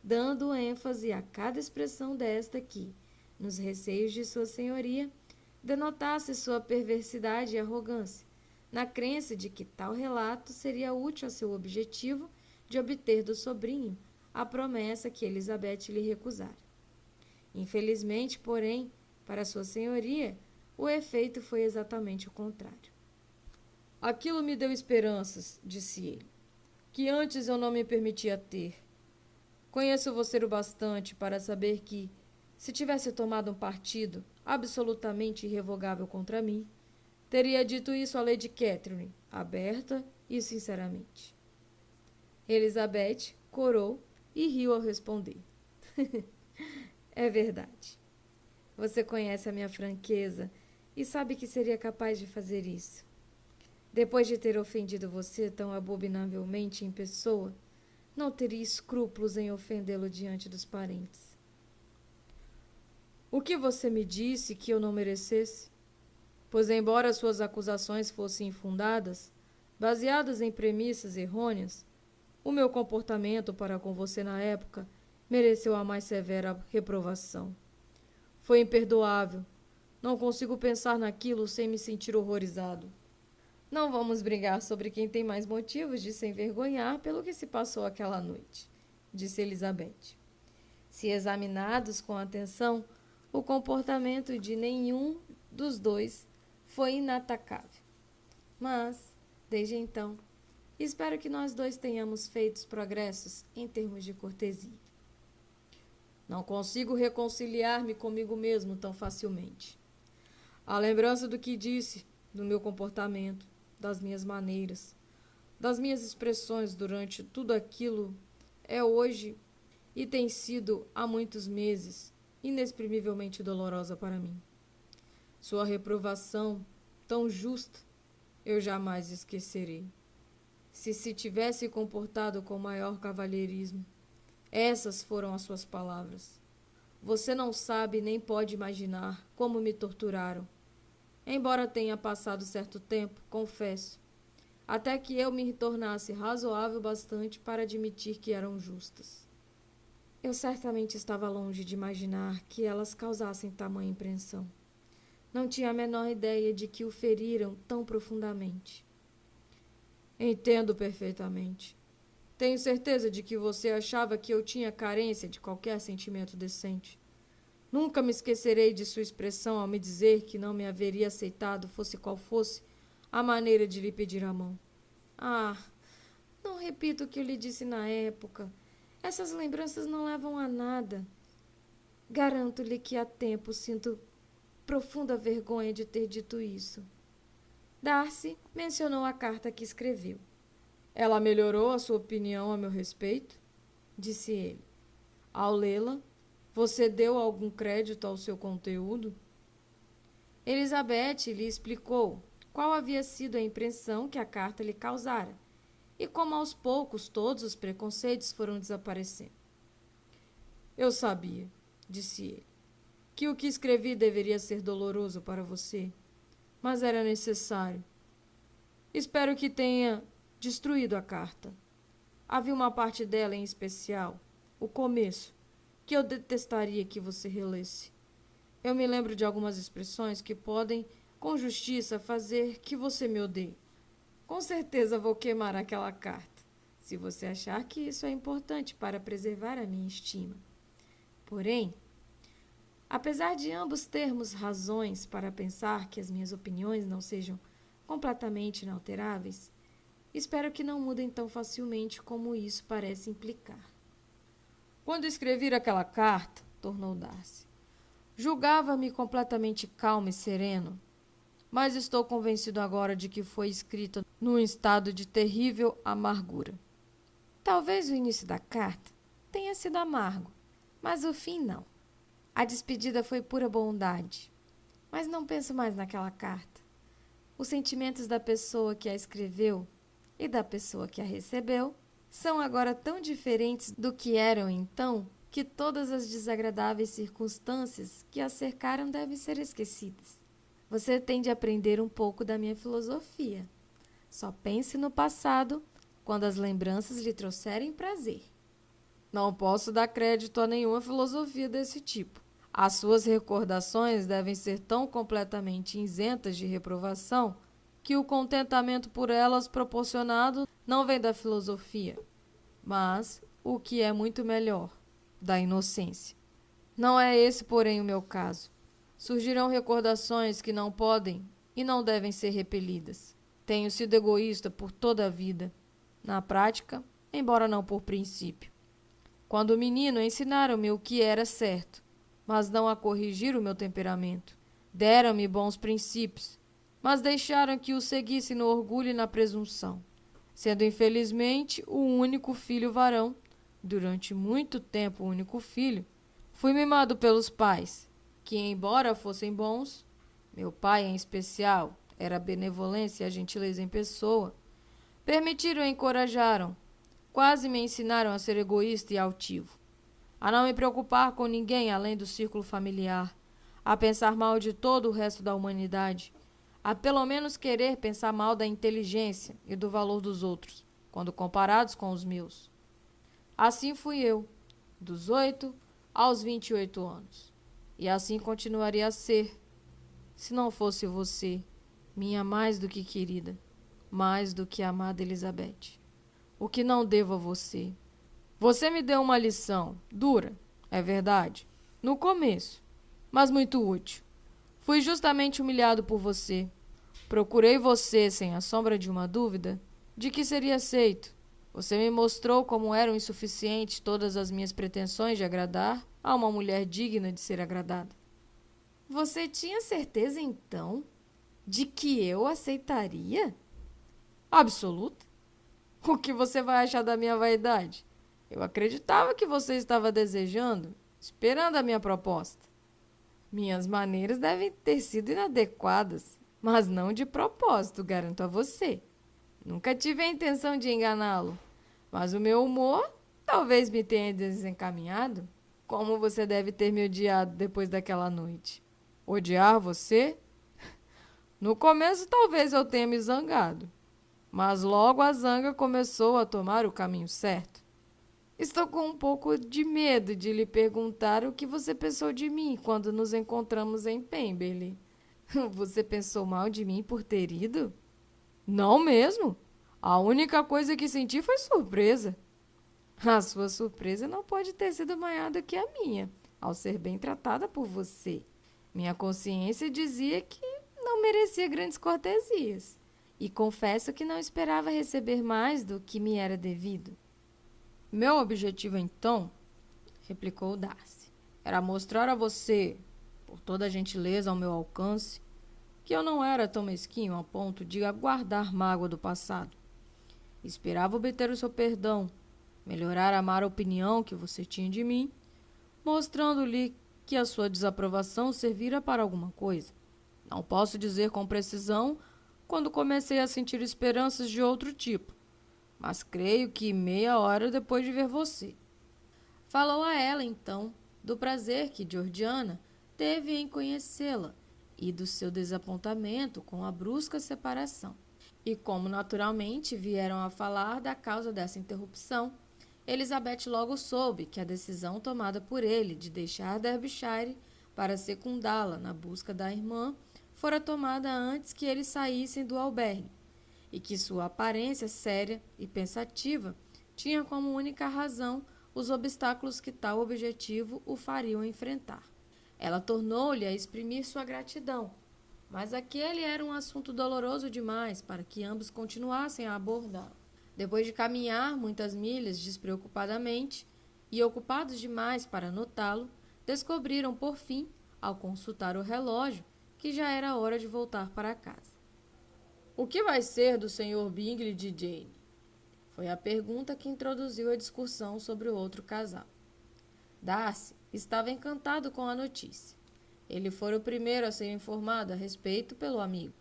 dando ênfase a cada expressão desta que, nos receios de sua senhoria, denotasse sua perversidade e arrogância, na crença de que tal relato seria útil a seu objetivo de obter do sobrinho a promessa que Elizabeth lhe recusara. Infelizmente, porém, para sua senhoria, o efeito foi exatamente o contrário. Aquilo me deu esperanças, disse ele, que antes eu não me permitia ter. Conheço você o bastante para saber que, se tivesse tomado um partido absolutamente irrevogável contra mim, teria dito isso a Lady Catherine, aberta e sinceramente. Elizabeth corou e riu ao responder. É verdade. Você conhece a minha franqueza e sabe que seria capaz de fazer isso. Depois de ter ofendido você tão abominavelmente em pessoa, não teria escrúpulos em ofendê-lo diante dos parentes. O que você me disse que eu não merecesse? Pois, embora suas acusações fossem infundadas, baseadas em premissas errôneas, o meu comportamento para com você na época mereceu a mais severa reprovação. Foi imperdoável. Não consigo pensar naquilo sem me sentir horrorizado. Não vamos brigar sobre quem tem mais motivos de se envergonhar pelo que se passou aquela noite, disse Elizabeth. Se examinados com atenção, o comportamento de nenhum dos dois foi inatacável. Mas, desde então, espero que nós dois tenhamos feito progressos em termos de cortesia. Não consigo reconciliar-me comigo mesmo tão facilmente. A lembrança do que disse, do meu comportamento, das minhas maneiras, das minhas expressões durante tudo aquilo é hoje e tem sido há muitos meses inexprimivelmente dolorosa para mim. Sua reprovação, tão justa, eu jamais esquecerei. Se tivesse comportado com maior cavalheirismo, essas foram as suas palavras. Você não sabe nem pode imaginar como me torturaram. Embora tenha passado certo tempo, confesso, até que eu me tornasse razoável bastante para admitir que eram justas. Eu certamente estava longe de imaginar que elas causassem tamanha impressão. Não tinha a menor ideia de que o feriram tão profundamente. Entendo perfeitamente. Tenho certeza de que você achava que eu tinha carência de qualquer sentimento decente. Nunca me esquecerei de sua expressão ao me dizer que não me haveria aceitado, fosse qual fosse, a maneira de lhe pedir a mão. Ah, não repito o que eu lhe disse na época. Essas lembranças não levam a nada. Garanto-lhe que há tempo sinto profunda vergonha de ter dito isso. Darcy mencionou a carta que escreveu. Ela melhorou a sua opinião a meu respeito? Disse ele. Ao lê-la, você deu algum crédito ao seu conteúdo? Elizabeth lhe explicou qual havia sido a impressão que a carta lhe causara e como aos poucos todos os preconceitos foram desaparecendo. Eu sabia, disse ele, que o que escrevi deveria ser doloroso para você, mas era necessário. Espero que tenha destruído a carta. Havia uma parte dela em especial, o começo, que eu detestaria que você relesse. Eu me lembro de algumas expressões que podem, com justiça, fazer que você me odeie. Com certeza vou queimar aquela carta, se você achar que isso é importante para preservar a minha estima. Porém, apesar de ambos termos razões para pensar que as minhas opiniões não sejam completamente inalteráveis, espero que não mudem tão facilmente como isso parece implicar. Quando escrevi aquela carta, tornou Darcy, julgava-me completamente calmo e sereno, mas estou convencido agora de que foi escrita num estado de terrível amargura. Talvez o início da carta tenha sido amargo, mas o fim não. A despedida foi pura bondade, mas não penso mais naquela carta. Os sentimentos da pessoa que a escreveu e da pessoa que a recebeu são agora tão diferentes do que eram então que todas as desagradáveis circunstâncias que a cercaram devem ser esquecidas. Você tem de aprender um pouco da minha filosofia. Só pense no passado quando as lembranças lhe trouxerem prazer. Não posso dar crédito a nenhuma filosofia desse tipo. As suas recordações devem ser tão completamente isentas de reprovação que o contentamento por elas proporcionado não vem da filosofia, mas, o que é muito melhor, da inocência. Não é esse, porém, o meu caso. Surgirão recordações que não podem e não devem ser repelidas. Tenho sido egoísta por toda a vida. Na prática, embora não por princípio. Quando menino, ensinaram-me o que era certo, mas não a corrigir o meu temperamento. Deram-me bons princípios, mas deixaram que os seguisse no orgulho e na presunção. Sendo, infelizmente, o único filho varão, durante muito tempo o único filho, fui mimado pelos pais, que, embora fossem bons, meu pai em especial, era a benevolência e a gentileza em pessoa, permitiram e encorajaram, quase me ensinaram a ser egoísta e altivo, a não me preocupar com ninguém além do círculo familiar, a pensar mal de todo o resto da humanidade, a pelo menos querer pensar mal da inteligência e do valor dos outros, quando comparados com os meus. Assim fui eu, dos 8 aos 28 anos. E assim continuaria a ser, se não fosse você, minha mais do que querida, mais do que amada Elizabeth. O que não devo a você? Você me deu uma lição, dura, é verdade, no começo, mas muito útil. Fui justamente humilhado por você. Procurei você, sem a sombra de uma dúvida, de que seria aceito. Você me mostrou como eram insuficientes todas as minhas pretensões de agradar a uma mulher digna de ser agradada. Você tinha certeza, então, de que eu aceitaria? Absoluta. O que você vai achar da minha vaidade? Eu acreditava que você estava desejando, esperando a minha proposta. Minhas maneiras devem ter sido inadequadas, mas não de propósito, garanto a você. Nunca tive a intenção de enganá-lo, mas o meu humor talvez me tenha desencaminhado. Como você deve ter me odiado depois daquela noite? Odiar você? No começo talvez eu tenha me zangado, mas logo a zanga começou a tomar o caminho certo. Estou com um pouco de medo de lhe perguntar o que você pensou de mim quando nos encontramos em Pemberley. Você pensou mal de mim por ter ido? Não mesmo. A única coisa que senti foi surpresa. A sua surpresa não pode ter sido maior do que a minha, ao ser bem tratada por você. Minha consciência dizia que não merecia grandes cortesias. e confesso que não esperava receber mais do que me era devido. Meu objetivo, então, replicou Darcy, era mostrar a você, por toda a gentileza ao meu alcance, que eu não era tão mesquinho a ponto de aguardar mágoa do passado. Esperava obter o seu perdão, melhorar a má opinião que você tinha de mim, mostrando-lhe que a sua desaprovação servira para alguma coisa. Não posso dizer com precisão quando comecei a sentir esperanças de outro tipo, mas creio que meia hora depois de ver você. Falou a ela, então, do prazer que Georgiana teve em conhecê-la e do seu desapontamento com a brusca separação. E como naturalmente vieram a falar da causa dessa interrupção, Elizabeth logo soube que a decisão tomada por ele de deixar Derbyshire para secundá-la na busca da irmã fora tomada antes que eles saíssem do albergue, e que sua aparência séria e pensativa tinha como única razão os obstáculos que tal objetivo o fariam enfrentar. Ela tornou-lhe a exprimir sua gratidão, mas aquele era um assunto doloroso demais para que ambos continuassem a abordá-lo. Depois de caminhar muitas milhas despreocupadamente e ocupados demais para notá-lo, descobriram por fim, ao consultar o relógio, que já era hora de voltar para casa. O que vai ser do Sr. Bingley e de Jane? Foi a pergunta que introduziu a discussão sobre o outro casal. Darcy estava encantado com a notícia. Ele fora o primeiro a ser informado a respeito pelo amigo.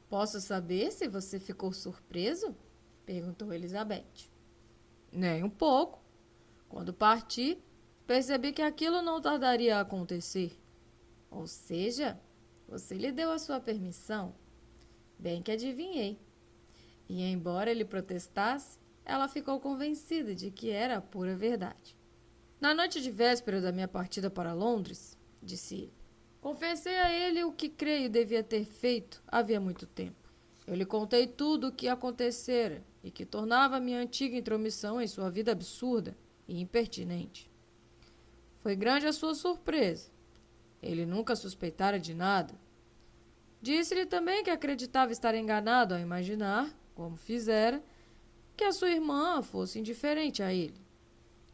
Posso saber se você ficou surpreso? Perguntou Elizabeth. Nem um pouco. Quando parti, percebi que aquilo não tardaria a acontecer. Ou seja, você lhe deu a sua permissão? Bem que adivinhei. E embora ele protestasse, ela ficou convencida de que era a pura verdade. Na noite de véspera da minha partida para Londres, disse ele, confessei a ele o que creio devia ter feito havia muito tempo. Eu lhe contei tudo o que acontecera e que tornava minha antiga intromissão em sua vida absurda e impertinente. Foi grande a sua surpresa. Ele nunca suspeitara de nada. Disse-lhe também que acreditava estar enganado ao imaginar, como fizera, que a sua irmã fosse indiferente a ele.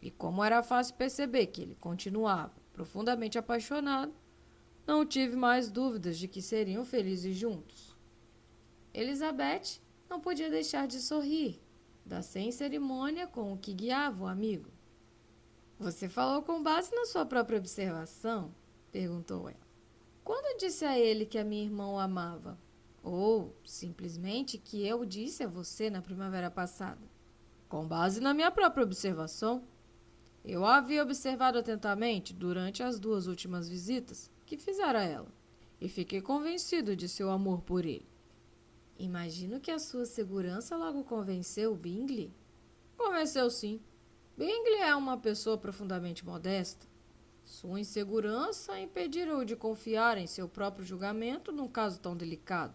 E como era fácil perceber que ele continuava profundamente apaixonado, não tive mais dúvidas de que seriam felizes juntos. Elizabeth não podia deixar de sorrir, da sem cerimônia com o que guiava o amigo. Você falou com base na sua própria observação? Perguntou ela. Quando disse a ele que a minha irmã o amava? Ou, simplesmente, que eu disse a você na primavera passada? Com base na minha própria observação. Eu a havia observado atentamente durante as 2 últimas visitas que fizera a ela, e fiquei convencido de seu amor por ele. Imagino que a sua segurança logo convenceu Bingley. Convenceu, sim. Bingley é uma pessoa profundamente modesta. Sua insegurança impediu-o de confiar em seu próprio julgamento num caso tão delicado.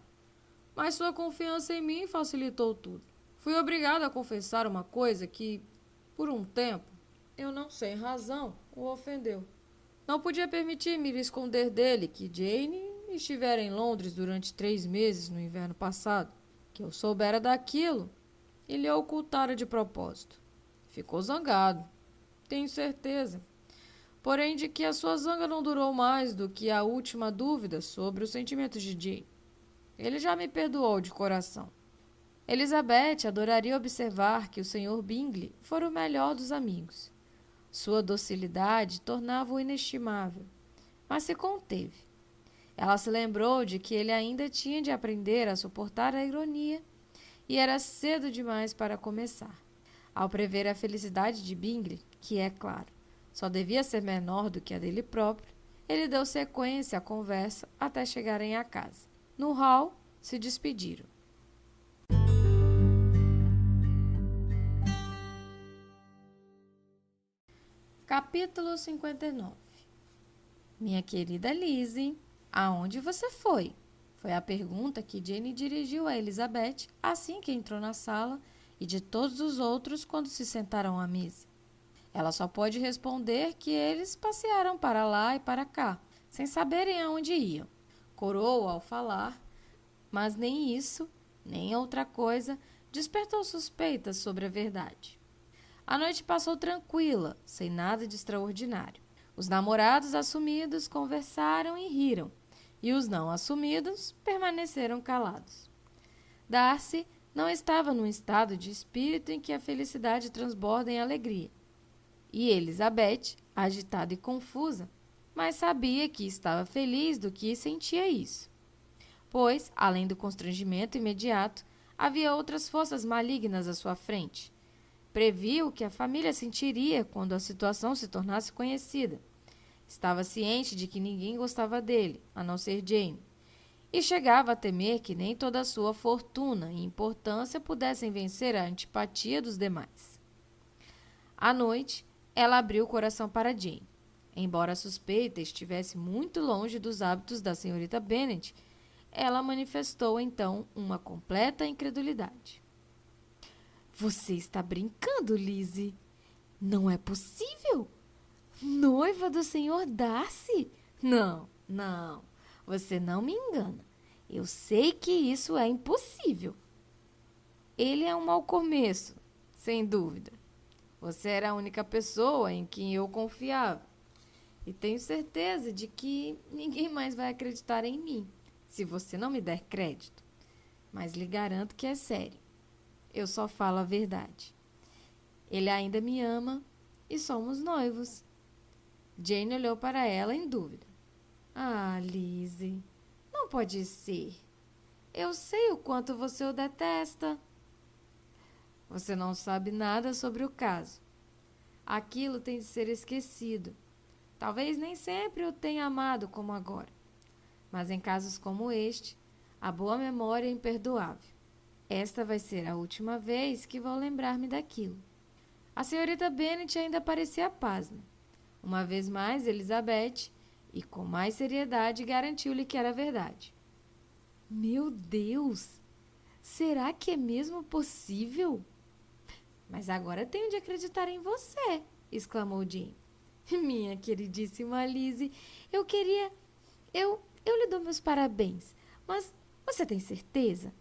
Mas sua confiança em mim facilitou tudo. Fui obrigado a confessar uma coisa que, por um tempo, eu não sem razão, o ofendeu. Não podia permitir-me esconder dele que Jane estivera em Londres durante 3 meses no inverno passado, que eu soubera daquilo e lhe ocultara de propósito. Ficou zangado, tenho certeza. Porém, de que a sua zanga não durou mais do que a última dúvida sobre os sentimentos de Jane. Ele já me perdoou de coração. Elizabeth adoraria observar que o Sr. Bingley fora o melhor dos amigos. Sua docilidade tornava-o inestimável, mas se conteve. Ela se lembrou de que ele ainda tinha de aprender a suportar a ironia e era cedo demais para começar. Ao prever a felicidade de Bingley, que, é claro, só devia ser menor do que a dele próprio, ele deu sequência à conversa até chegarem à casa. No hall, se despediram. Capítulo 59. Minha querida Lizzie, aonde você foi? Foi a pergunta que Jane dirigiu a Elizabeth assim que entrou na sala e de todos os outros quando se sentaram à mesa. Ela só pôde responder que eles passearam para lá e para cá, sem saberem aonde iam. Corou ao falar, mas nem isso nem outra coisa despertou suspeitas sobre a verdade. A noite passou tranquila, sem nada de extraordinário. Os namorados assumidos conversaram e riram, e os não assumidos permaneceram calados. Darcy não estava num estado de espírito em que a felicidade transborda em alegria. E Elizabeth, agitada e confusa, mas sabia que estava feliz do que sentia isso. Pois, além do constrangimento imediato, havia outras forças malignas à sua frente. Previu o que a família sentiria quando a situação se tornasse conhecida. Estava ciente de que ninguém gostava dele, a não ser Jane, e chegava a temer que nem toda a sua fortuna e importância pudessem vencer a antipatia dos demais. À noite, ela abriu o coração para Jane. Embora a suspeita estivesse muito longe dos hábitos da senhorita Bennet, ela manifestou então uma completa incredulidade. Você está brincando, Lizzie? Não é possível? Noiva do senhor Darcy? Não, você não me engana. Eu sei que isso é impossível. Ele é um mau começo, sem dúvida. Você era a única pessoa em quem eu confiava. E tenho certeza de que ninguém mais vai acreditar em mim, se você não me der crédito. Mas lhe garanto que é sério. Eu só falo a verdade. Ele ainda me ama e somos noivos. Jane olhou para ela em dúvida. Ah, Lizzie, não pode ser. Eu sei o quanto você o detesta. Você não sabe nada sobre o caso. Aquilo tem de ser esquecido. Talvez nem sempre o tenha amado como agora. Mas em casos como este, a boa memória é imperdoável. Esta vai ser a última vez que vou lembrar-me daquilo. A senhorita Bennet ainda parecia pasma. Uma vez mais, Elizabeth, e com mais seriedade, garantiu-lhe que era verdade. Meu Deus! Será que é mesmo possível? Mas agora tenho de acreditar em você, exclamou Jane. Minha queridíssima Lizzie, eu lhe dou meus parabéns, mas você tem certeza?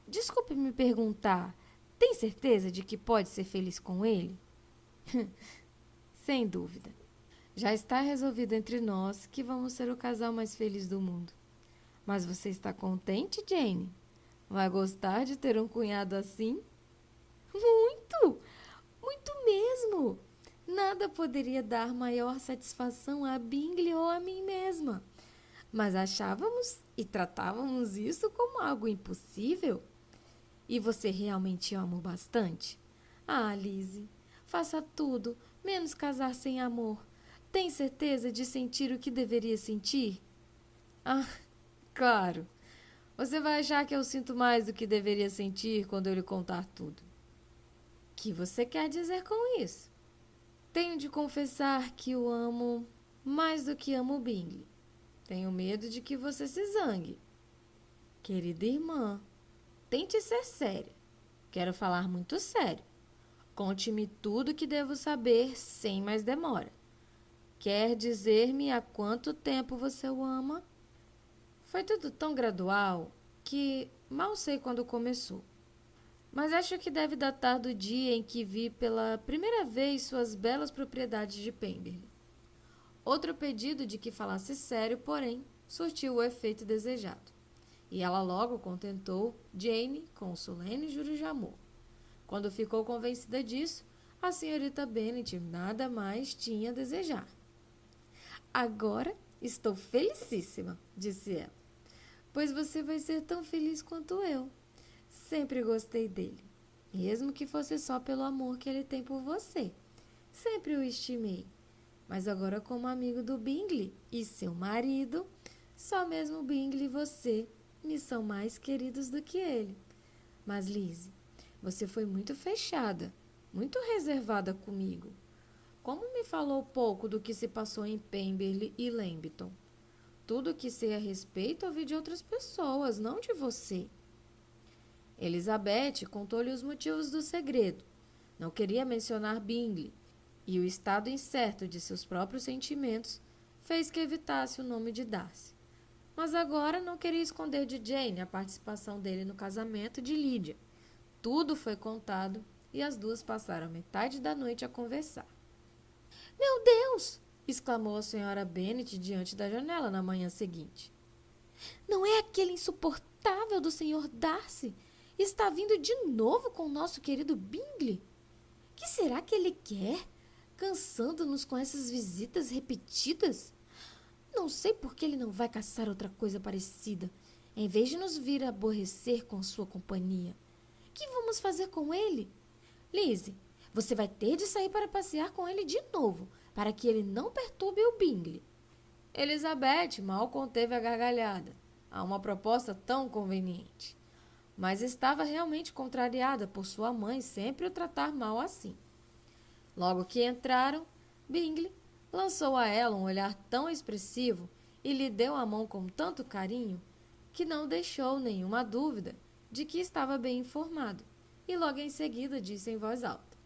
Desculpe me perguntar, tem certeza de que pode ser feliz com ele? Sem dúvida. Já está resolvido entre nós que vamos ser o casal mais feliz do mundo. Mas você está contente, Jane? Vai gostar de ter um cunhado assim? Muito! Muito mesmo! Nada poderia dar maior satisfação a Bingley ou a mim mesma. Mas achávamos e tratávamos isso como algo impossível. E você realmente ama o bastante? Ah, Lizzie, faça tudo, menos casar sem amor. Tem certeza de sentir o que deveria sentir? Ah, claro. Você vai achar que eu sinto mais do que deveria sentir quando eu lhe contar tudo. O que você quer dizer com isso? Tenho de confessar que o amo mais do que amo Bingley. Tenho medo de que você se zangue. Querida irmã, tente ser séria. Quero falar muito sério. Conte-me tudo o que devo saber sem mais demora. Quer dizer-me há quanto tempo você o ama? Foi tudo tão gradual que mal sei quando começou. Mas acho que deve datar do dia em que vi pela primeira vez suas belas propriedades de Pemberley. Outro pedido de que falasse sério, porém, surtiu o efeito desejado. E ela logo contentou Jane com solenes juros de amor. Quando ficou convencida disso, a senhorita Bennet nada mais tinha a desejar. Agora estou felicíssima, disse ela, pois você vai ser tão feliz quanto eu. Sempre gostei dele, mesmo que fosse só pelo amor que ele tem por você. Sempre o estimei. Mas agora, como amigo do Bingley e seu marido, só mesmo Bingley e você me são mais queridos do que ele. Mas, Lizzie, você foi muito fechada, muito reservada comigo. Como me falou pouco do que se passou em Pemberley e Lambton? Tudo o que sei a respeito ouvi de outras pessoas, não de você. Elizabeth contou-lhe os motivos do segredo. Não queria mencionar Bingley, e o estado incerto de seus próprios sentimentos fez que evitasse o nome de Darcy. mas agora não queria esconder de Jane a participação dele no casamento de Lydia. Tudo foi contado e as duas passaram metade da noite a conversar. "Meu Deus!" exclamou a senhora Bennet diante da janela na manhã seguinte. "Não é aquele insuportável do Sr. Darcy? Está vindo de novo com o nosso querido Bingley? Que será que ele quer, cansando-nos com essas visitas repetidas? Não sei por que ele não vai caçar outra coisa parecida, em vez de nos vir a aborrecer com sua companhia. Que vamos fazer com ele? Lizzie, você vai ter de sair para passear com ele de novo, para que ele não perturbe o Bingley." Elizabeth mal conteve a gargalhada a uma proposta tão conveniente, mas estava realmente contrariada por sua mãe sempre o tratar mal assim. Logo que entraram, Bingley lançou a ela um olhar tão expressivo e lhe deu a mão com tanto carinho que não deixou nenhuma dúvida de que estava bem informado, e logo em seguida disse em voz alta: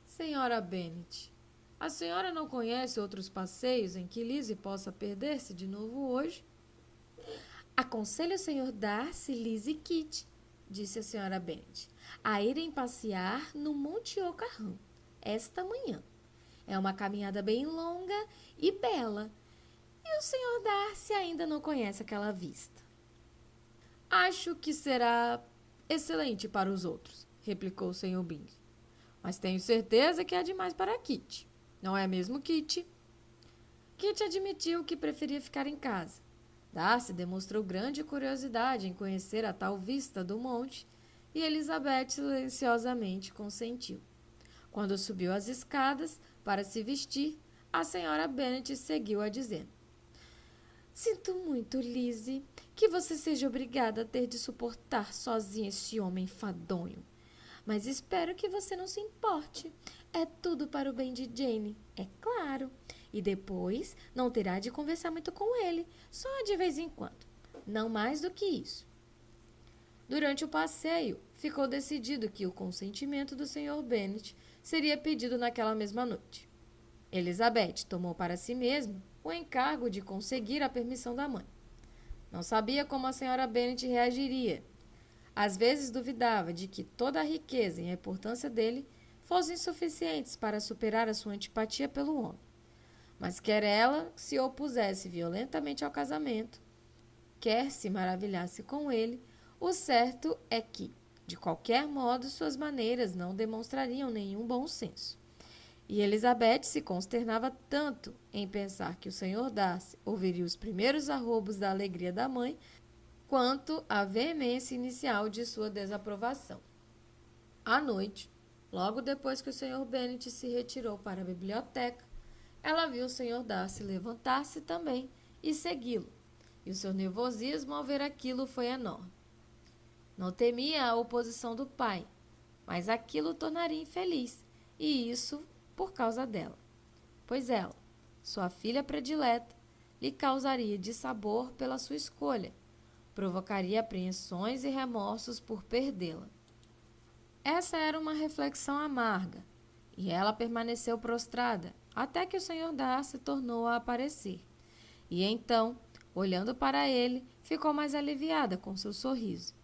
"Senhora Bennet, a senhora não conhece outros passeios em que Lizzie possa perder-se de novo hoje?" "Aconselho o Sr. Darcy, Lizzie e Kitty", disse a senhora Bennet, "a irem passear no Monte Ocarrão esta manhã. É uma caminhada bem longa e bela, e o Sr. Darcy ainda não conhece aquela vista." "Acho que será excelente para os outros", replicou o Sr. Bingley, "mas tenho certeza que é demais para Kitty. Não é mesmo, Kitty?" Kitty admitiu que preferia ficar em casa. Darcy demonstrou grande curiosidade em conhecer a tal vista do monte, e Elizabeth silenciosamente consentiu. Quando subiu as escadas para se vestir, a senhora Bennet seguiu-a dizendo: "Sinto muito, Lizzie, que você seja obrigada a ter de suportar sozinha esse homem enfadonho. Mas espero que você não se importe. É tudo para o bem de Jane, é claro. E depois não terá de conversar muito com ele, só de vez em quando. Não mais do que isso." Durante o passeio, ficou decidido que o consentimento do Sr. Bennet seria pedido naquela mesma noite. Elizabeth tomou para si mesma o encargo de conseguir a permissão da mãe. Não sabia como a senhora Bennet reagiria. Às vezes duvidava de que toda a riqueza e a importância dele fossem suficientes para superar a sua antipatia pelo homem. Mas quer ela se opusesse violentamente ao casamento, quer se maravilhasse com ele, o certo é que, de qualquer modo, suas maneiras não demonstrariam nenhum bom senso. E Elizabeth se consternava tanto em pensar que o Sr. Darcy ouviria os primeiros arrobos da alegria da mãe, quanto a veemência inicial de sua desaprovação. À noite, logo depois que o Sr. Bennet se retirou para a biblioteca, ela viu o Sr. Darcy levantar-se também e segui-lo, e o seu nervosismo ao ver aquilo foi enorme. Não temia a oposição do pai, mas aquilo o tornaria infeliz, e isso por causa dela, pois ela, sua filha predileta, lhe causaria dissabor pela sua escolha, provocaria apreensões e remorsos por perdê-la. Essa era uma reflexão amarga, e ela permaneceu prostrada até que o Sr. Darcy tornou a aparecer, e então, olhando para ele, ficou mais aliviada com seu sorriso.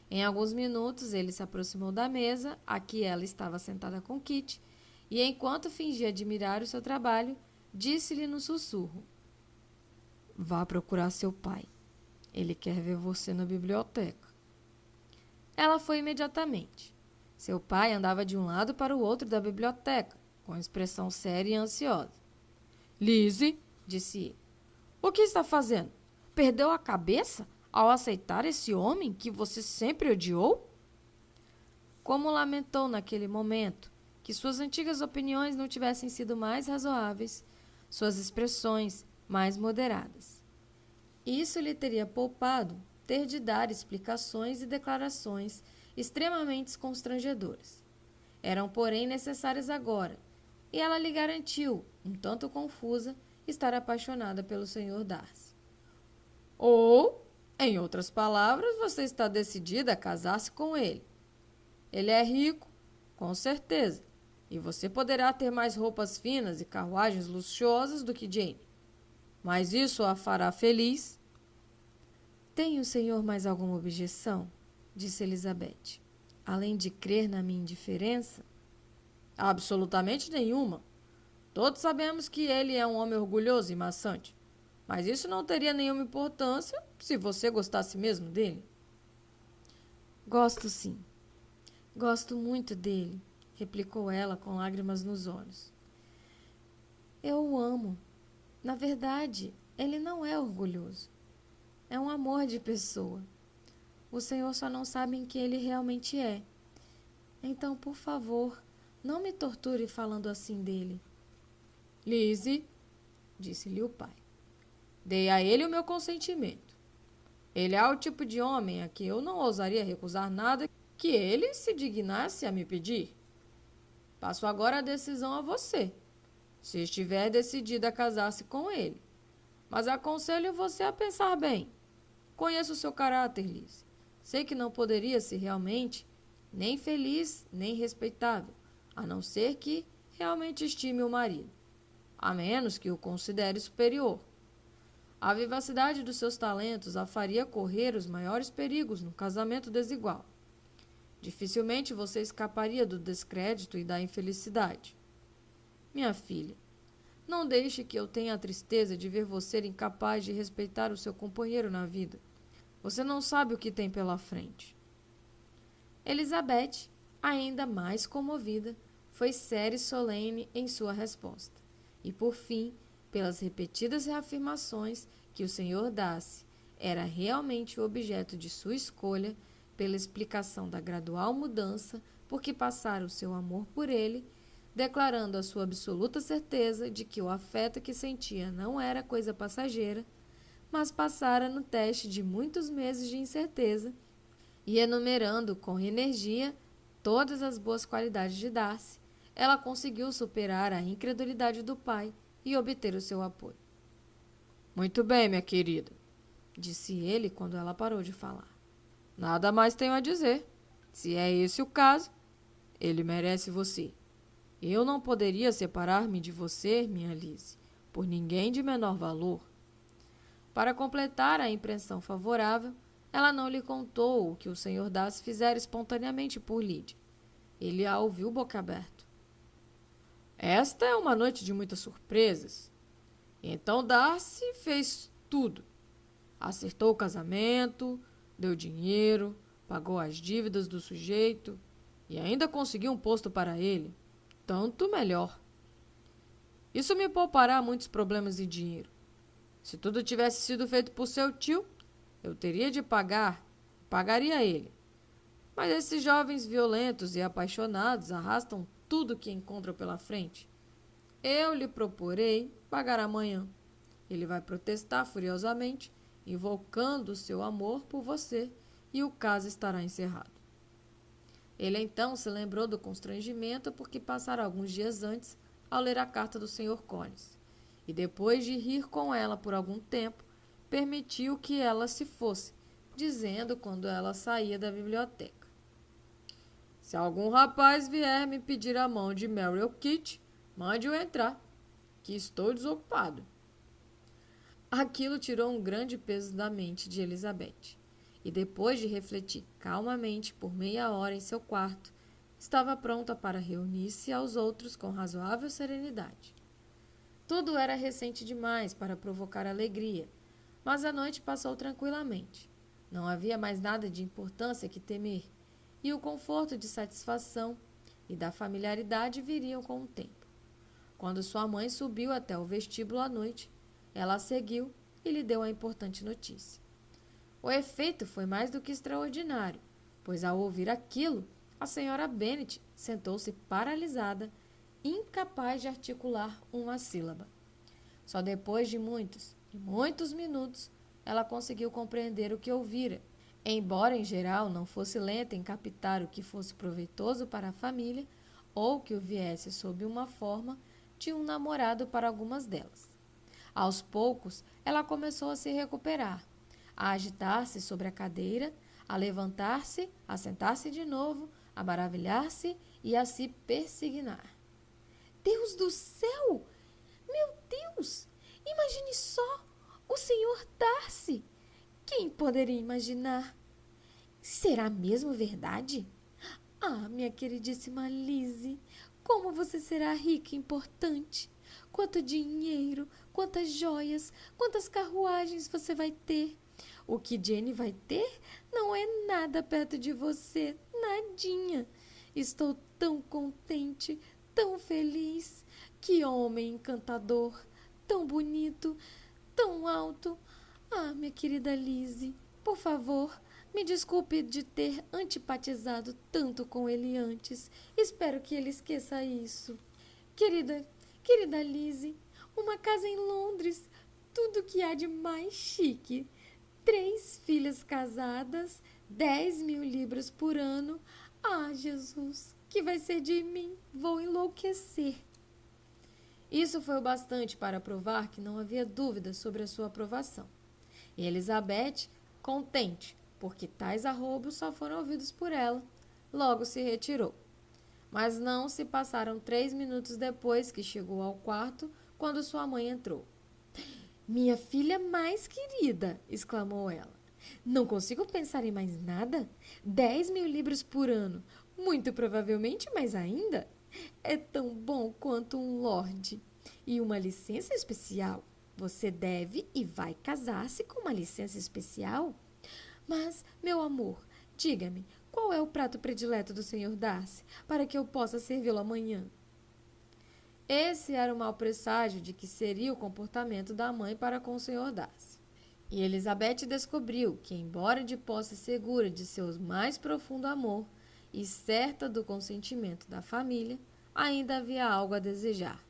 Em alguns minutos, ele se aproximou da mesa, a que ela estava sentada com Kitty, e enquanto fingia admirar o seu trabalho, disse-lhe no sussurro: "Vá procurar seu pai. Ele quer ver você na biblioteca." Ela foi imediatamente. Seu pai andava de um lado para o outro da biblioteca, com expressão séria e ansiosa. "Lizzie", disse ele, "o que está fazendo? Perdeu a cabeça ao aceitar esse homem que você sempre odiou?" Como lamentou naquele momento que suas antigas opiniões não tivessem sido mais razoáveis, suas expressões mais moderadas. Isso lhe teria poupado ter de dar explicações e declarações extremamente constrangedoras. Eram, porém, necessárias agora, e ela lhe garantiu, um tanto confusa, estar apaixonada pelo Sr. Darcy. "Ou, em outras palavras, você está decidida a casar-se com ele. Ele é rico, com certeza, e você poderá ter mais roupas finas e carruagens luxuosas do que Jane. Mas isso a fará feliz?" Tem o senhor mais alguma objeção? Disse Elizabeth. Além de crer na minha indiferença? Absolutamente nenhuma. Todos sabemos que ele é um homem orgulhoso e maçante. Mas isso não teria nenhuma importância se você gostasse mesmo dele. Gosto sim. Gosto muito dele, replicou ela com lágrimas nos olhos. Eu o amo. Na verdade, ele não é orgulhoso. É um amor de pessoa. O senhor só não sabe em que ele realmente é. Então, por favor, não me torture falando assim dele. Lizzie, disse-lhe o pai, dei a ele o meu consentimento. Ele é o tipo de homem a que eu não ousaria recusar nada que ele se dignasse a me pedir. Passo agora a decisão a você, se estiver decidida a casar-se com ele. Mas aconselho você a pensar bem. Conheço o seu caráter, Liz. Sei que não poderia ser realmente nem feliz, nem respeitável, a não ser que realmente estime o marido, a menos que o considere superior. A vivacidade dos seus talentos a faria correr os maiores perigos num casamento desigual. Dificilmente você escaparia do descrédito e da infelicidade. Minha filha, não deixe que eu tenha a tristeza de ver você incapaz de respeitar o seu companheiro na vida. Você não sabe o que tem pela frente. Elizabeth, ainda mais comovida, foi séria e solene em sua resposta. E, por fim, pelas repetidas reafirmações que o Sr. Darcy era realmente o objeto de sua escolha, pela explicação da gradual mudança por que passara o seu amor por ele, declarando a sua absoluta certeza de que o afeto que sentia não era coisa passageira, mas passara no teste de muitos meses de incerteza, e enumerando com energia todas as boas qualidades de Darcy, ela conseguiu superar a incredulidade do pai e obter o seu apoio. Muito bem, minha querida, disse ele quando ela parou de falar. Nada mais tenho a dizer. Se é esse o caso, ele merece você. Eu não poderia separar-me de você, minha Lizzie, por ninguém de menor valor. Para completar a impressão favorável, ela não lhe contou o que o Sr. Darcy fizera espontaneamente por Lydia. Ele a ouviu boquiaberto. Esta é uma noite de muitas surpresas. Então Darcy fez tudo. Acertou o casamento, deu dinheiro, pagou as dívidas do sujeito e ainda conseguiu um posto para ele. Tanto melhor. Isso me poupará muitos problemas de dinheiro. Se tudo tivesse sido feito por seu tio, eu teria de pagaria ele. Mas esses jovens violentos e apaixonados arrastam tudo que encontram pela frente. Eu lhe proporei pagar amanhã. Ele vai protestar furiosamente, invocando o seu amor por você, e o caso estará encerrado. Ele então se lembrou do constrangimento porque passara alguns dias antes ao ler a carta do Sr. Collins, e depois de rir com ela por algum tempo, permitiu que ela se fosse, dizendo quando ela saía da biblioteca: se algum rapaz vier me pedir a mão de Mary ou Kitty, mande-o entrar, que estou desocupado. Aquilo tirou um grande peso da mente de Elizabeth, e depois de refletir calmamente por meia hora em seu quarto, estava pronta para reunir-se aos outros com razoável serenidade. Tudo era recente demais para provocar alegria, mas a noite passou tranquilamente. Não havia mais nada de importância que temer, e o conforto de satisfação e da familiaridade viriam com o tempo. Quando sua mãe subiu até o vestíbulo à noite, ela a seguiu e lhe deu a importante notícia. O efeito foi mais do que extraordinário, pois ao ouvir aquilo, a senhora Bennet sentou-se paralisada, incapaz de articular uma sílaba. Só depois de muitos e muitos minutos, ela conseguiu compreender o que ouvira, embora em geral não fosse lenta em captar o que fosse proveitoso para a família ou que o viesse sob uma forma de um namorado para algumas delas. Aos poucos, ela começou a se recuperar, a agitar-se sobre a cadeira, a levantar-se, a sentar-se de novo, a maravilhar-se e a se persignar. Deus do céu! Meu Deus! Imagine só! O Sr. Darcy! Quem poderia imaginar? Será mesmo verdade? Ah, minha queridíssima Lizzie, como você será rica e importante! Quanto dinheiro, quantas joias, quantas carruagens você vai ter! O que Jenny vai ter não é nada perto de você, nadinha. Estou tão contente, tão feliz. Que homem encantador, tão bonito, tão alto. Ah, minha querida Lizzie, por favor, me desculpe de ter antipatizado tanto com ele antes. Espero que ele esqueça isso. Querida Lizzie, uma casa em Londres, tudo que há de mais chique. 3 filhas casadas, 10.000 libras por ano. Ah, Jesus, que vai ser de mim? Vou enlouquecer. Isso foi o bastante para provar que não havia dúvida sobre a sua aprovação. E Elizabeth, contente, porque tais arroubos só foram ouvidos por ela, logo se retirou. Mas não se passaram 3 minutos depois que chegou ao quarto, quando sua mãe entrou. Minha filha mais querida, exclamou ela. Não consigo pensar em mais nada? 10.000 libras por ano, muito provavelmente mais ainda. É tão bom quanto um lorde. E uma licença especial. Você deve e vai casar-se com uma licença especial? Mas, meu amor, diga-me, qual é o prato predileto do Sr. Darcy, para que eu possa servi-lo amanhã? Esse era o mau presságio de que seria o comportamento da mãe para com o Sr. Darcy. E Elizabeth descobriu que, embora de posse segura de seu mais profundo amor e certa do consentimento da família, ainda havia algo a desejar.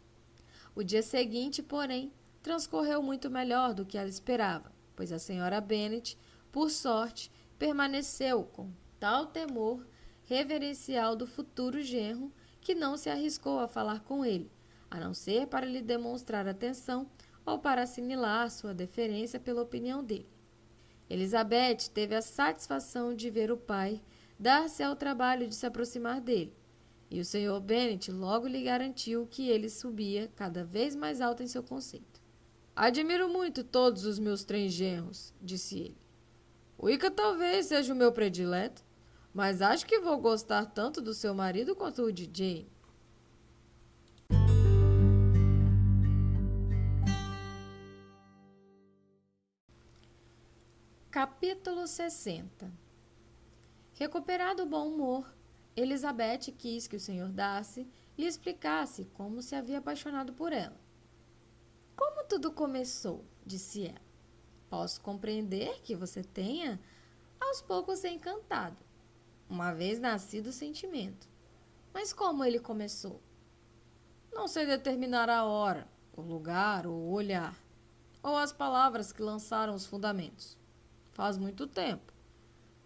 O dia seguinte, porém, transcorreu muito melhor do que ela esperava, pois a senhora Bennet, por sorte, permaneceu com tal temor reverencial do futuro genro que não se arriscou a falar com ele, a não ser para lhe demonstrar atenção ou para assimilar sua deferência pela opinião dele. Elizabeth teve a satisfação de ver o pai dar-se ao trabalho de se aproximar dele, e o Sr. Bennet logo lhe garantiu que ele subia cada vez mais alto em seu conceito. Admiro muito todos os meus 3 genros, disse ele. O Ica talvez seja o meu predileto, mas acho que vou gostar tanto do seu marido quanto o de Jane. Capítulo 60. Recuperado o bom humor, Elizabeth quis que o Sr. Darcy lhe explicasse como se havia apaixonado por ela. Como tudo começou, disse ela. Posso compreender que você tenha, aos poucos, se encantado, uma vez nascido o sentimento. Mas como ele começou? Não sei determinar a hora, o lugar ou o olhar, ou as palavras que lançaram os fundamentos. Faz muito tempo.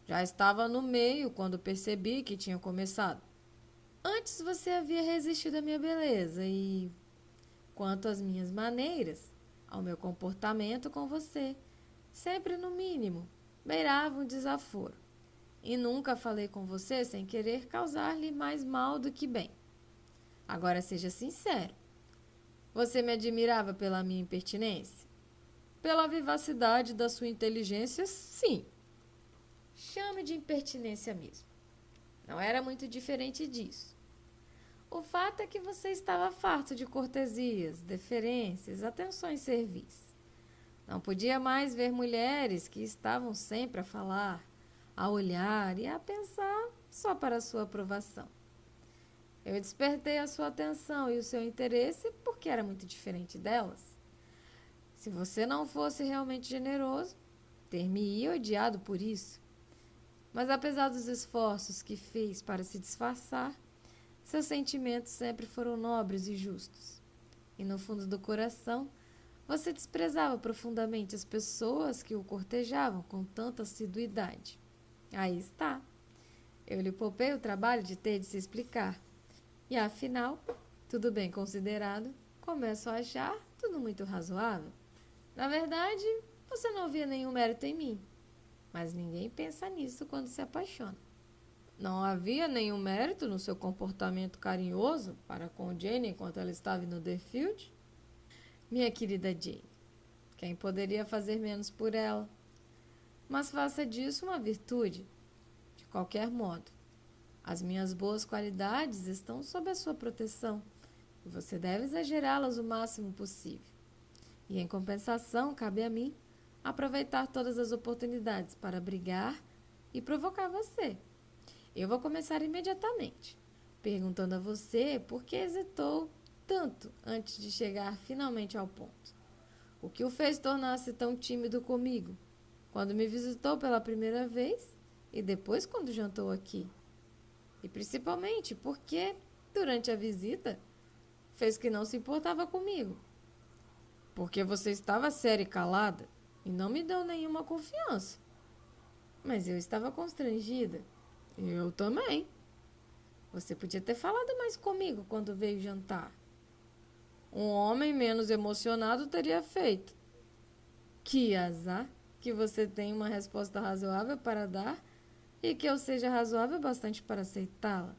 Já estava no meio quando percebi que tinha começado. Antes você havia resistido à minha beleza e, quanto às minhas maneiras, ao meu comportamento com você, sempre no mínimo, beirava um desaforo. E nunca falei com você sem querer causar-lhe mais mal do que bem. Agora seja sincero. Você me admirava pela minha impertinência? Pela vivacidade da sua inteligência, sim. Chame de impertinência mesmo. Não era muito diferente disso. O fato é que você estava farto de cortesias, deferências, atenções servis. Não podia mais ver mulheres que estavam sempre a falar, a olhar e a pensar só para a sua aprovação. Eu despertei a sua atenção e o seu interesse porque era muito diferente delas. Se você não fosse realmente generoso, ter-me-ia odiado por isso. Mas apesar dos esforços que fez para se disfarçar, seus sentimentos sempre foram nobres e justos. E no fundo do coração, você desprezava profundamente as pessoas que o cortejavam com tanta assiduidade. Aí está. Eu lhe poupei o trabalho de ter de se explicar. E afinal, tudo bem considerado, começo a achar tudo muito razoável. Na verdade, você não via nenhum mérito em mim. Mas ninguém pensa nisso quando se apaixona. Não havia nenhum mérito no seu comportamento carinhoso para com Jane enquanto ela estava em Netherfield? Minha querida Jane, quem poderia fazer menos por ela? mas faça disso uma virtude. De qualquer modo, as minhas boas qualidades estão sob a sua proteção e você deve exagerá-las o máximo possível. E em compensação, cabe a mim aproveitar todas as oportunidades para brigar e provocar você. Eu vou começar imediatamente, perguntando a você por que hesitou tanto antes de chegar finalmente ao ponto. O que o fez tornar-se tão tímido comigo quando me visitou pela primeira vez e depois quando jantou aqui? E principalmente porque, durante a visita, fez que não se importava comigo. Porque você estava séria e calada e não me deu nenhuma confiança. Mas eu estava constrangida. Eu também. Você podia ter falado mais comigo quando veio jantar. Um homem menos emocionado teria feito. Que azar que você tem uma resposta razoável para dar e que eu seja razoável bastante para aceitá-la.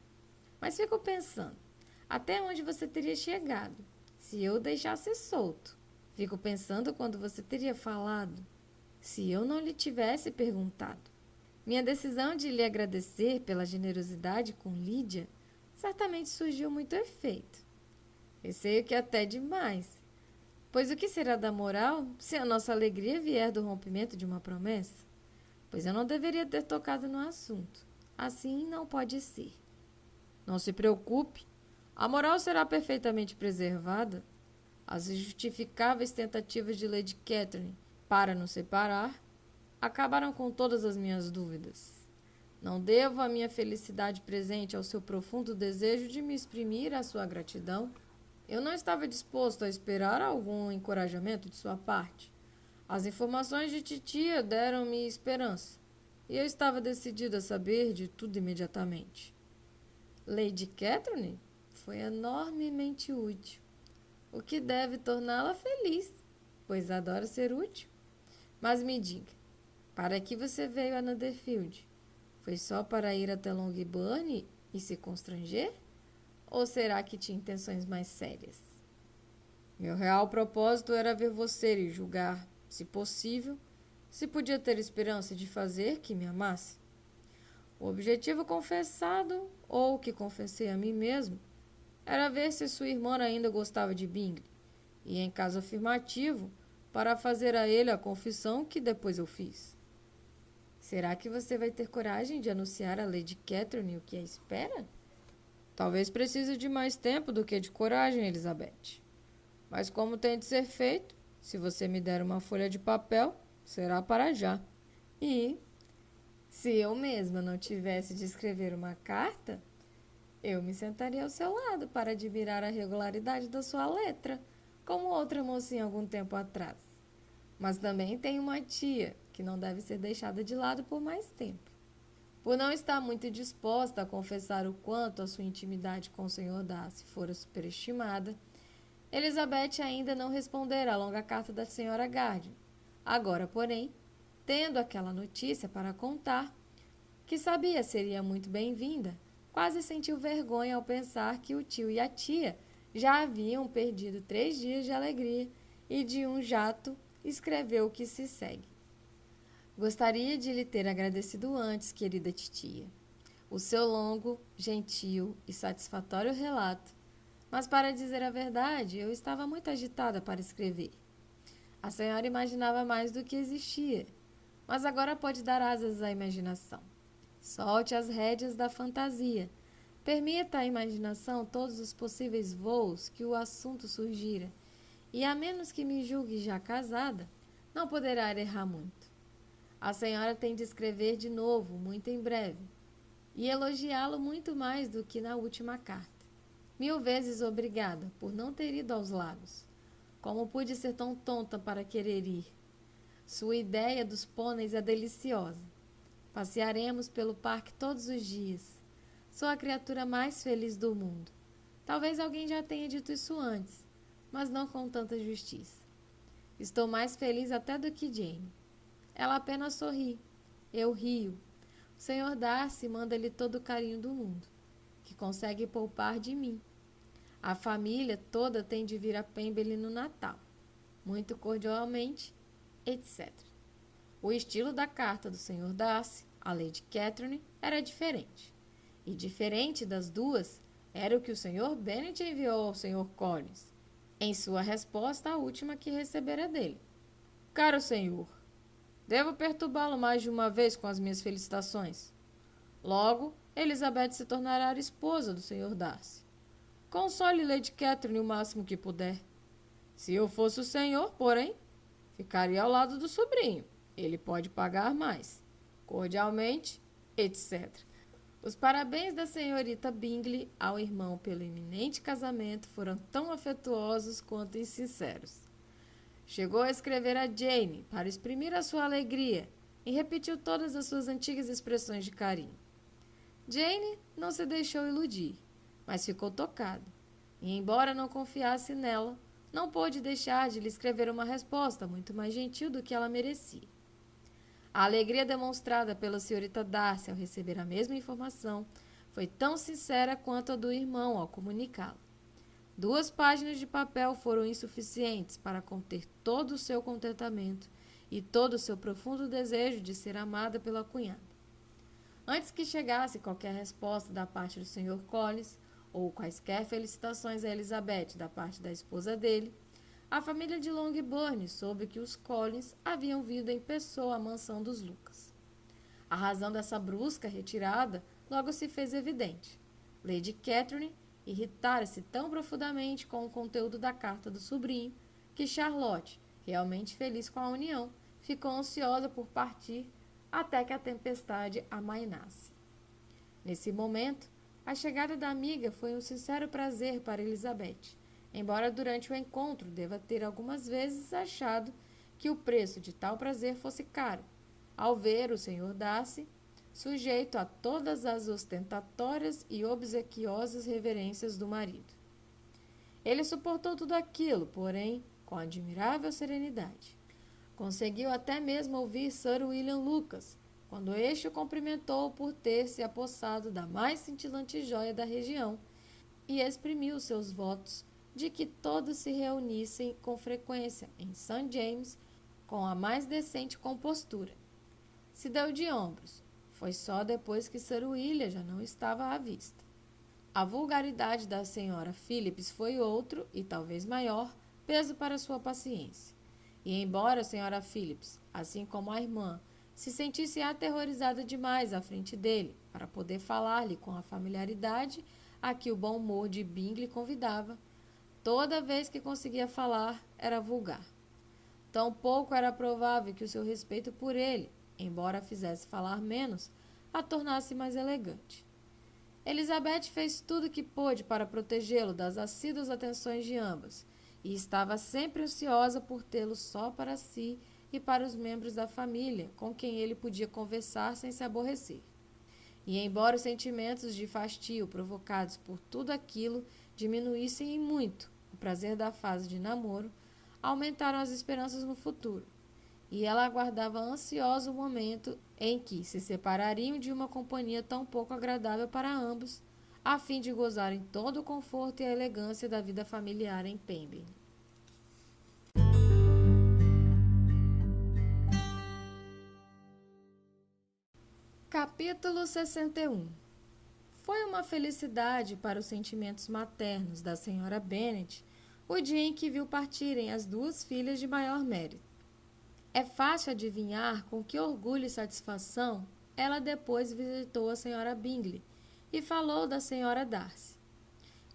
Mas fico pensando, até onde você teria chegado se eu o deixasse solto? Fico pensando quando você teria falado, se eu não lhe tivesse perguntado. Minha decisão de lhe agradecer pela generosidade com Lídia certamente surgiu muito efeito. Receio que até demais, pois o que será da moral se a nossa alegria vier do rompimento de uma promessa? Pois eu não deveria ter tocado no assunto. Assim não pode ser. Não se preocupe, a moral será perfeitamente preservada. As injustificáveis tentativas de Lady Catherine para nos separar acabaram com todas as minhas dúvidas. Não devo a minha felicidade presente ao seu profundo desejo de me exprimir a sua gratidão. Eu não estava disposto a esperar algum encorajamento de sua parte. As informações de titia deram-me esperança, e eu estava decidido a saber de tudo imediatamente. Lady Catherine foi enormemente útil, o que deve torná-la feliz, pois adora ser útil. Mas me diga, para que você veio a Netherfield? Foi só para ir até Longbourn e se constranger? Ou será que tinha intenções mais sérias? Meu real propósito era ver você e julgar, se possível, se podia ter esperança de fazer que me amasse. O objetivo confessado, ou que confessei a mim mesmo, era ver se sua irmã ainda gostava de Bingley, e em caso afirmativo, para fazer a ele a confissão que depois eu fiz. Será que você vai ter coragem de anunciar a Lady Catherine o que a espera? Talvez precise de mais tempo do que de coragem, Elizabeth. Mas como tem de ser feito, se você me der uma folha de papel, será para já. E, se eu mesma não tivesse de escrever uma carta, eu me sentaria ao seu lado para admirar a regularidade da sua letra, como outra mocinha algum tempo atrás. Mas também tenho uma tia, que não deve ser deixada de lado por mais tempo. Por não estar muito disposta a confessar o quanto a sua intimidade com o Sr. Darcy fora superestimada, Elizabeth ainda não respondera à longa carta da Sra. Gardiner. Agora, porém, tendo aquela notícia para contar, que sabia seria muito bem-vinda, quase sentiu vergonha ao pensar que o tio e a tia já haviam perdido 3 dias de alegria e de um jato escreveu o que se segue. Gostaria de lhe ter agradecido antes, querida titia, o seu longo, gentil e satisfatório relato, mas, para dizer a verdade, eu estava muito agitada para escrever. A senhora imaginava mais do que existia, mas agora pode dar asas à imaginação. Solte as rédeas da fantasia. Permita à imaginação todos os possíveis voos que o assunto surgira, e a menos que me julgue já casada, não poderá errar muito. A senhora tem de escrever de novo, muito em breve, e elogiá-lo muito mais do que na última carta. 1000 vezes obrigada por não ter ido aos lagos. Como pude ser tão tonta para querer ir? Sua ideia dos pôneis é deliciosa. Passearemos pelo parque todos os dias. Sou a criatura mais feliz do mundo. Talvez alguém já tenha dito isso antes, mas não com tanta justiça. Estou mais feliz até do que Jane. Ela apenas sorri. Eu rio. O Sr. Darcy manda-lhe todo o carinho do mundo, que consegue poupar de mim. A família toda tem de vir a Pemberley no Natal. Muito cordialmente, etc. O estilo da carta do Sr. Darcy, a Lady Catherine, era diferente. E diferente das duas, era o que o Sr. Bennet enviou ao Sr. Collins, em sua resposta à última que recebera dele. Caro senhor, devo perturbá-lo mais de uma vez com as minhas felicitações. Logo, Elizabeth se tornará a esposa do Sr. Darcy. Console Lady Catherine o máximo que puder. Se eu fosse o senhor, porém, ficaria ao lado do sobrinho. Ele pode pagar mais. Cordialmente, etc. Os parabéns da senhorita Bingley ao irmão pelo iminente casamento foram tão afetuosos quanto insinceros. Chegou a escrever a Jane para exprimir a sua alegria e repetiu todas as suas antigas expressões de carinho. Jane não se deixou iludir, mas ficou tocada, e embora não confiasse nela, não pôde deixar de lhe escrever uma resposta muito mais gentil do que ela merecia. A alegria demonstrada pela senhorita Darcy ao receber a mesma informação foi tão sincera quanto a do irmão ao comunicá-la. 2 páginas de papel foram insuficientes para conter todo o seu contentamento e todo o seu profundo desejo de ser amada pela cunhada. Antes que chegasse qualquer resposta da parte do Sr. Collins, ou quaisquer felicitações a Elizabeth da parte da esposa dele, a família de Longbourn soube que os Collins haviam vindo em pessoa à mansão dos Lucas. A razão dessa brusca retirada logo se fez evidente. Lady Catherine irritara-se tão profundamente com o conteúdo da carta do sobrinho que Charlotte, realmente feliz com a união, ficou ansiosa por partir até que a tempestade amainasse. Nesse momento, a chegada da amiga foi um sincero prazer para Elizabeth, embora durante o encontro deva ter algumas vezes achado que o preço de tal prazer fosse caro, ao ver o Sr. Darcy sujeito a todas as ostentatórias e obsequiosas reverências do marido. Ele suportou tudo aquilo, porém, com admirável serenidade. Conseguiu até mesmo ouvir Sir William Lucas, quando este o cumprimentou por ter se apossado da mais cintilante joia da região, e exprimiu seus votos de que todos se reunissem com frequência em St. James com a mais decente compostura. Se deu de ombros. Foi só depois que Sir William já não estava à vista. A vulgaridade da senhora Phillips foi outro, e talvez maior, peso para sua paciência. E embora a senhora Phillips, assim como a irmã, se sentisse aterrorizada demais à frente dele para poder falar-lhe com a familiaridade a que o bom humor de Bingley convidava, toda vez que conseguia falar era vulgar. Tampouco era provável que o seu respeito por ele, embora a fizesse falar menos, a tornasse mais elegante. Elizabeth fez tudo o que pôde para protegê-lo das assíduas atenções de ambas, e estava sempre ansiosa por tê-lo só para si e para os membros da família, com quem ele podia conversar sem se aborrecer. E embora os sentimentos de fastio provocados por tudo aquilo diminuíssem em muito o prazer da fase de namoro, aumentaram as esperanças no futuro, e ela aguardava ansiosa o momento em que se separariam de uma companhia tão pouco agradável para ambos, a fim de gozarem todo o conforto e a elegância da vida familiar em Pemberley. Capítulo 61. Foi uma felicidade para os sentimentos maternos da senhora Bennet o dia em que viu partirem as 2 filhas de maior mérito. É fácil adivinhar com que orgulho e satisfação ela depois visitou a senhora Bingley e falou da senhora Darcy.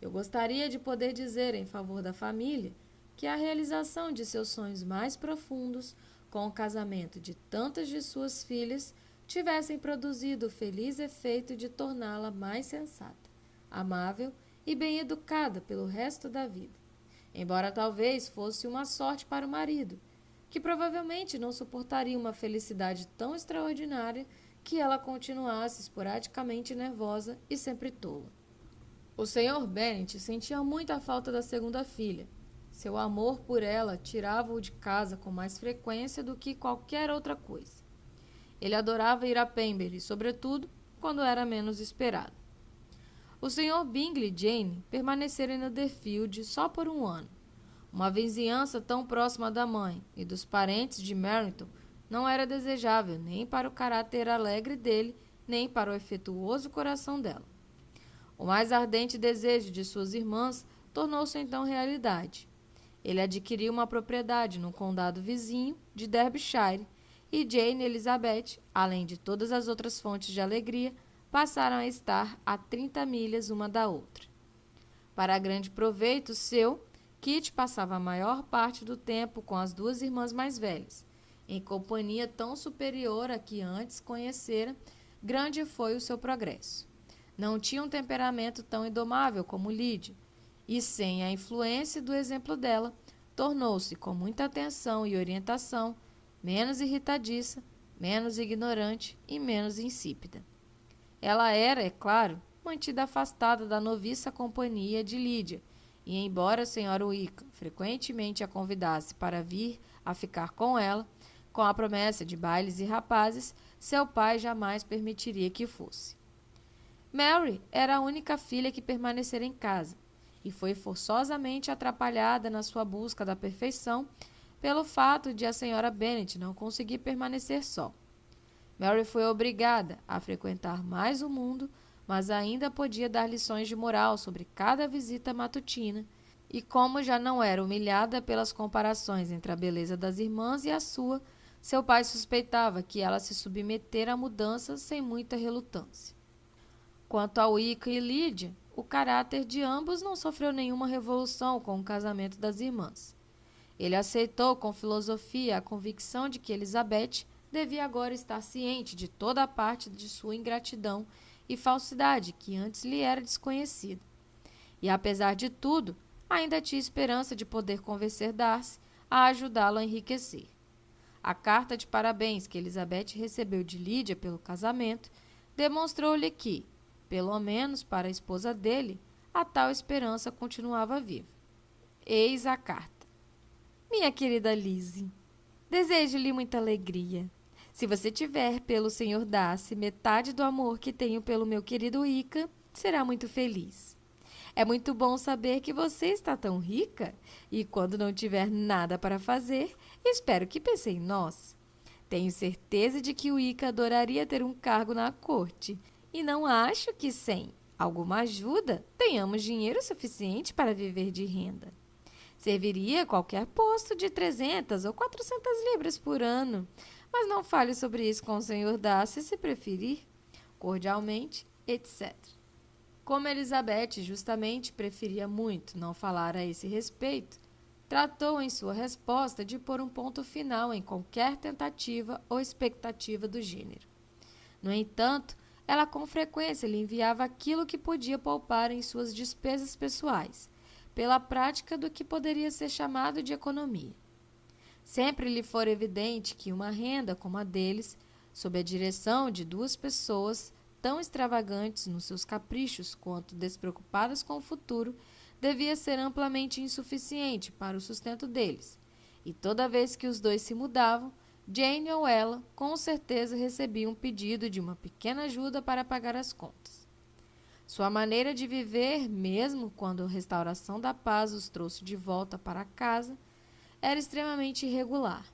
Eu gostaria de poder dizer em favor da família que a realização de seus sonhos mais profundos, com o casamento de tantas de suas filhas, tivessem produzido o feliz efeito de torná-la mais sensata, amável e bem educada pelo resto da vida, embora talvez fosse uma sorte para o marido, que provavelmente não suportaria uma felicidade tão extraordinária que ela continuasse esporadicamente nervosa e sempre tola. O Sr. Bennet sentia muita falta da segunda filha. Seu amor por ela tirava-o de casa com mais frequência do que qualquer outra coisa. Ele adorava ir a Pemberley, sobretudo quando era menos esperado. O Sr. Bingley e Jane permaneceram em Netherfield só por 1 ano. Uma vizinhança tão próxima da mãe e dos parentes de Meryton não era desejável nem para o caráter alegre dele, nem para o afetuoso coração dela. O mais ardente desejo de suas irmãs tornou-se então realidade. Ele adquiriu uma propriedade no condado vizinho de Derbyshire, e Jane e Elizabeth, além de todas as outras fontes de alegria, passaram a estar a 30 milhas uma da outra. Para grande proveito seu, Kitty passava a maior parte do tempo com as duas irmãs mais velhas. Em companhia tão superior a que antes conhecera, grande foi o seu progresso. Não tinha um temperamento tão indomável como Lydia, e sem a influência do exemplo dela, tornou-se, com muita atenção e orientação, menos irritadiça, menos ignorante e menos insípida. Ela era, é claro, mantida afastada da noviça companhia de Lydia, e embora a senhora Wickham frequentemente a convidasse para vir a ficar com ela, com a promessa de bailes e rapazes, seu pai jamais permitiria que fosse. Mary era a única filha que permanecera em casa, e foi forçosamente atrapalhada na sua busca da perfeição pelo fato de a senhora Bennet não conseguir permanecer só. Mary foi obrigada a frequentar mais o mundo, mas ainda podia dar lições de moral sobre cada visita matutina, e como já não era humilhada pelas comparações entre a beleza das irmãs e a sua, seu pai suspeitava que ela se submetera a mudanças sem muita relutância. Quanto a Wickham e Lydia, o caráter de ambos não sofreu nenhuma revolução com o casamento das irmãs. Ele aceitou com filosofia a convicção de que Elizabeth devia agora estar ciente de toda a parte de sua ingratidão e falsidade que antes lhe era desconhecida. E, apesar de tudo, ainda tinha esperança de poder convencer Darcy a ajudá-lo a enriquecer. A carta de parabéns que Elizabeth recebeu de Lydia pelo casamento demonstrou-lhe que, pelo menos para a esposa dele, a tal esperança continuava viva. Eis a carta. Minha querida Lizzie, desejo-lhe muita alegria. Se você tiver pelo Sr. Darcy metade do amor que tenho pelo meu querido Wickham, será muito feliz. É muito bom saber que você está tão rica e, quando não tiver nada para fazer, espero que pense em nós. Tenho certeza de que Wickham adoraria ter um cargo na corte e não acho que, sem alguma ajuda, tenhamos dinheiro suficiente para viver de renda. Serviria qualquer posto de 300 ou 400 libras por ano, mas não fale sobre isso com o Sr. Darcy se preferir. Cordialmente, etc. Como Elizabeth justamente preferia muito não falar a esse respeito, tratou em sua resposta de pôr um ponto final em qualquer tentativa ou expectativa do gênero. No entanto, ela com frequência lhe enviava aquilo que podia poupar em suas despesas pessoais, pela prática do que poderia ser chamado de economia. Sempre lhe fora evidente que uma renda como a deles, sob a direção de duas pessoas tão extravagantes nos seus caprichos quanto despreocupadas com o futuro, devia ser amplamente insuficiente para o sustento deles, e toda vez que os dois se mudavam, Jane ou ela com certeza recebiam um pedido de uma pequena ajuda para pagar as contas. Sua maneira de viver, mesmo quando a restauração da paz os trouxe de volta para casa, era extremamente irregular.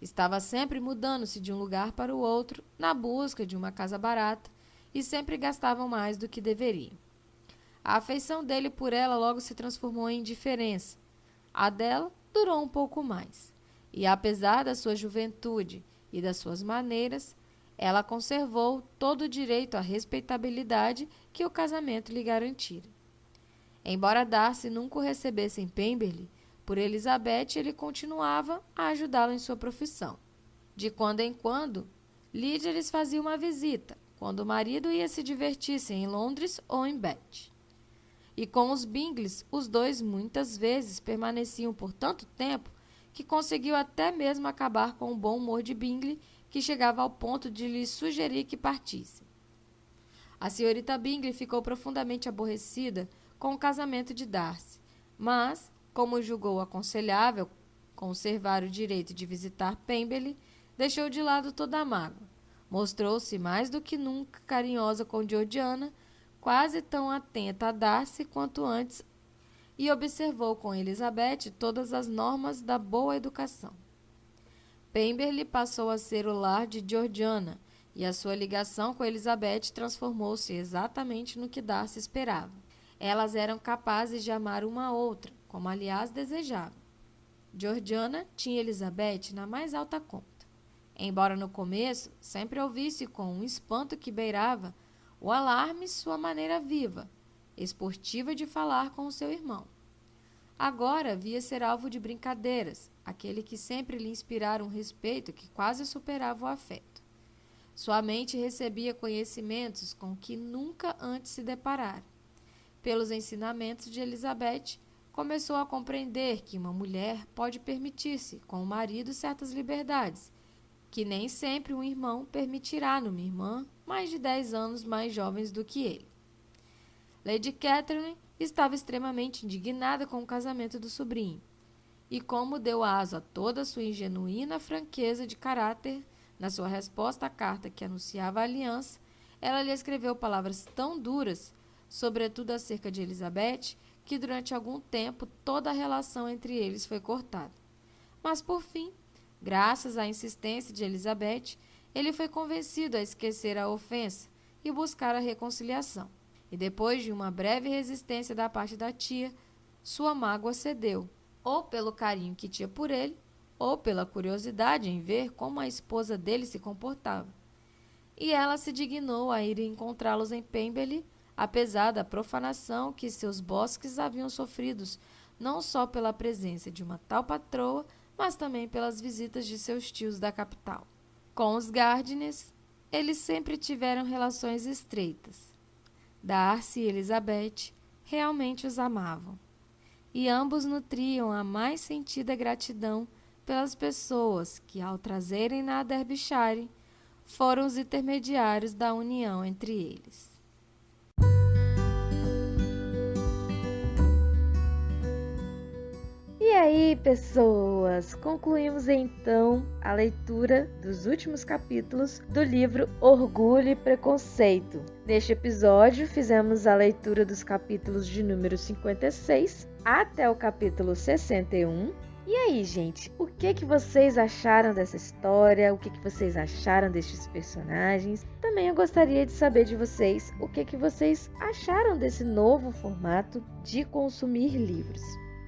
Estava sempre mudando-se de um lugar para o outro, na busca de uma casa barata, e sempre gastavam mais do que deveriam. A afeição dele por ela logo se transformou em indiferença. A dela durou um pouco mais, e apesar da sua juventude e das suas maneiras, ela conservou todo o direito à respeitabilidade que o casamento lhe garantira. Embora Darcy nunca o recebesse em Pemberley, por Elizabeth ele continuava a ajudá-lo em sua profissão. De quando em quando, Lydia lhes fazia uma visita, quando o marido ia se divertir-se em Londres ou em Bath. E com os Bingleys, os dois muitas vezes permaneciam por tanto tempo que conseguiu até mesmo acabar com o bom humor de Bingley, que chegava ao ponto de lhe sugerir que partissem. A senhorita Bingley ficou profundamente aborrecida com o casamento de Darcy, mas, como julgou aconselhável conservar o direito de visitar Pemberley, deixou de lado toda a mágoa. Mostrou-se mais do que nunca carinhosa com Georgiana, quase tão atenta a Darcy quanto antes, e observou com Elizabeth todas as normas da boa educação. Pemberley passou a ser o lar de Georgiana, e a sua ligação com Elizabeth transformou-se exatamente no que Darcy esperava. Elas eram capazes de amar uma a outra, como aliás desejavam. Georgiana tinha Elizabeth na mais alta conta. Embora no começo sempre ouvisse com um espanto que beirava o alarme sua maneira viva, esportiva de falar com o seu irmão. Agora via ser alvo de brincadeiras, aquele que sempre lhe inspirara um respeito que quase superava o afeto. Sua mente recebia conhecimentos com que nunca antes se deparara. Pelos ensinamentos de Elizabeth, começou a compreender que uma mulher pode permitir-se com o marido certas liberdades, que nem sempre um irmão permitirá numa irmã mais de 10 anos mais jovens do que ele. Lady Catherine estava extremamente indignada com o casamento do sobrinho, e como deu aso a toda a sua genuína franqueza de caráter, na sua resposta à carta que anunciava a aliança, ela lhe escreveu palavras tão duras, sobretudo acerca de Elizabeth, que durante algum tempo toda a relação entre eles foi cortada. Mas, por fim, graças à insistência de Elizabeth, ele foi convencido a esquecer a ofensa e buscar a reconciliação. E depois de uma breve resistência da parte da tia, sua mágoa cedeu, ou pelo carinho que tinha por ele, ou pela curiosidade em ver como a esposa dele se comportava. E ela se dignou a ir encontrá-los em Pemberley, apesar da profanação que seus bosques haviam sofrido, não só pela presença de uma tal patroa, mas também pelas visitas de seus tios da capital. Com os Gardiners, eles sempre tiveram relações estreitas. Darcy e Elizabeth realmente os amavam, e ambos nutriam a mais sentida gratidão pelas pessoas que, ao trazerem-na a Derbyshire, foram os intermediários da união entre eles. E aí, pessoas, concluímos então a leitura dos últimos capítulos do livro Orgulho e Preconceito. Neste episódio, fizemos a leitura dos capítulos de número 56 até o capítulo 61. E aí, gente, o que vocês acharam dessa história? O que vocês acharam destes personagens? Também eu gostaria de saber de vocês o que vocês acharam desse novo formato de consumir livros.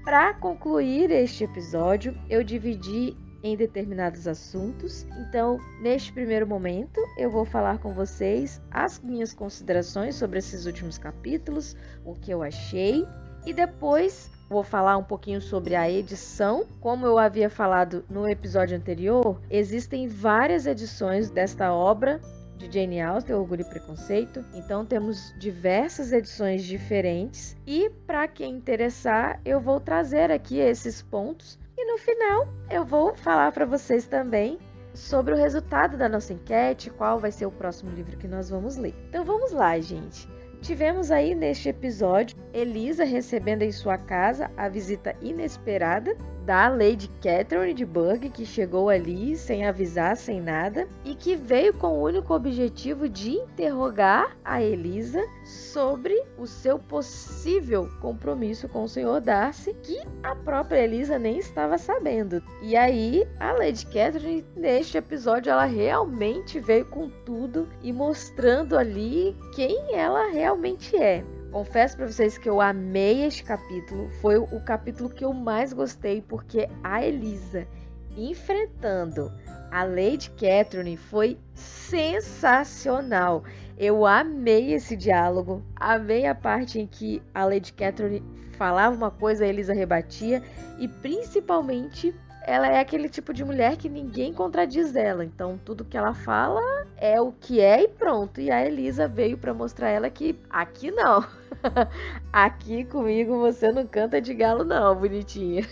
Para concluir este episódio, eu dividi em determinados assuntos. Então, neste primeiro momento, eu vou falar com vocês as minhas considerações sobre esses últimos capítulos, o que eu achei, e depois vou falar um pouquinho sobre a edição. Como eu havia falado no episódio anterior, existem várias edições desta obra de Jane Austen, Orgulho e Preconceito. Então temos diversas edições diferentes e para quem interessar, eu vou trazer aqui esses pontos e no final eu vou falar para vocês também sobre o resultado da nossa enquete, qual vai ser o próximo livro que nós vamos ler. Então vamos lá, gente. Tivemos aí neste episódio Elisa recebendo em sua casa a visita inesperada da Lady Catherine de Burgh, que chegou ali sem avisar, sem nada, e que veio com o único objetivo de interrogar a Elisa sobre o seu possível compromisso com o Sr. Darcy, que a própria Elisa nem estava sabendo. E aí, a Lady Catherine, neste episódio, ela realmente veio com tudo e mostrando ali quem ela realmente é. Confesso para vocês que eu amei este capítulo, foi o capítulo que eu mais gostei, porque a Elisa enfrentando a Lady Catherine foi sensacional. Eu amei esse diálogo, amei a parte em que a Lady Catherine falava uma coisa, a Elisa rebatia, e principalmente ela é aquele tipo de mulher que ninguém contradiz ela, então tudo que ela fala é o que é e pronto. E a Elisa veio para mostrar ela que aqui não, aqui comigo você não canta de galo não, bonitinha.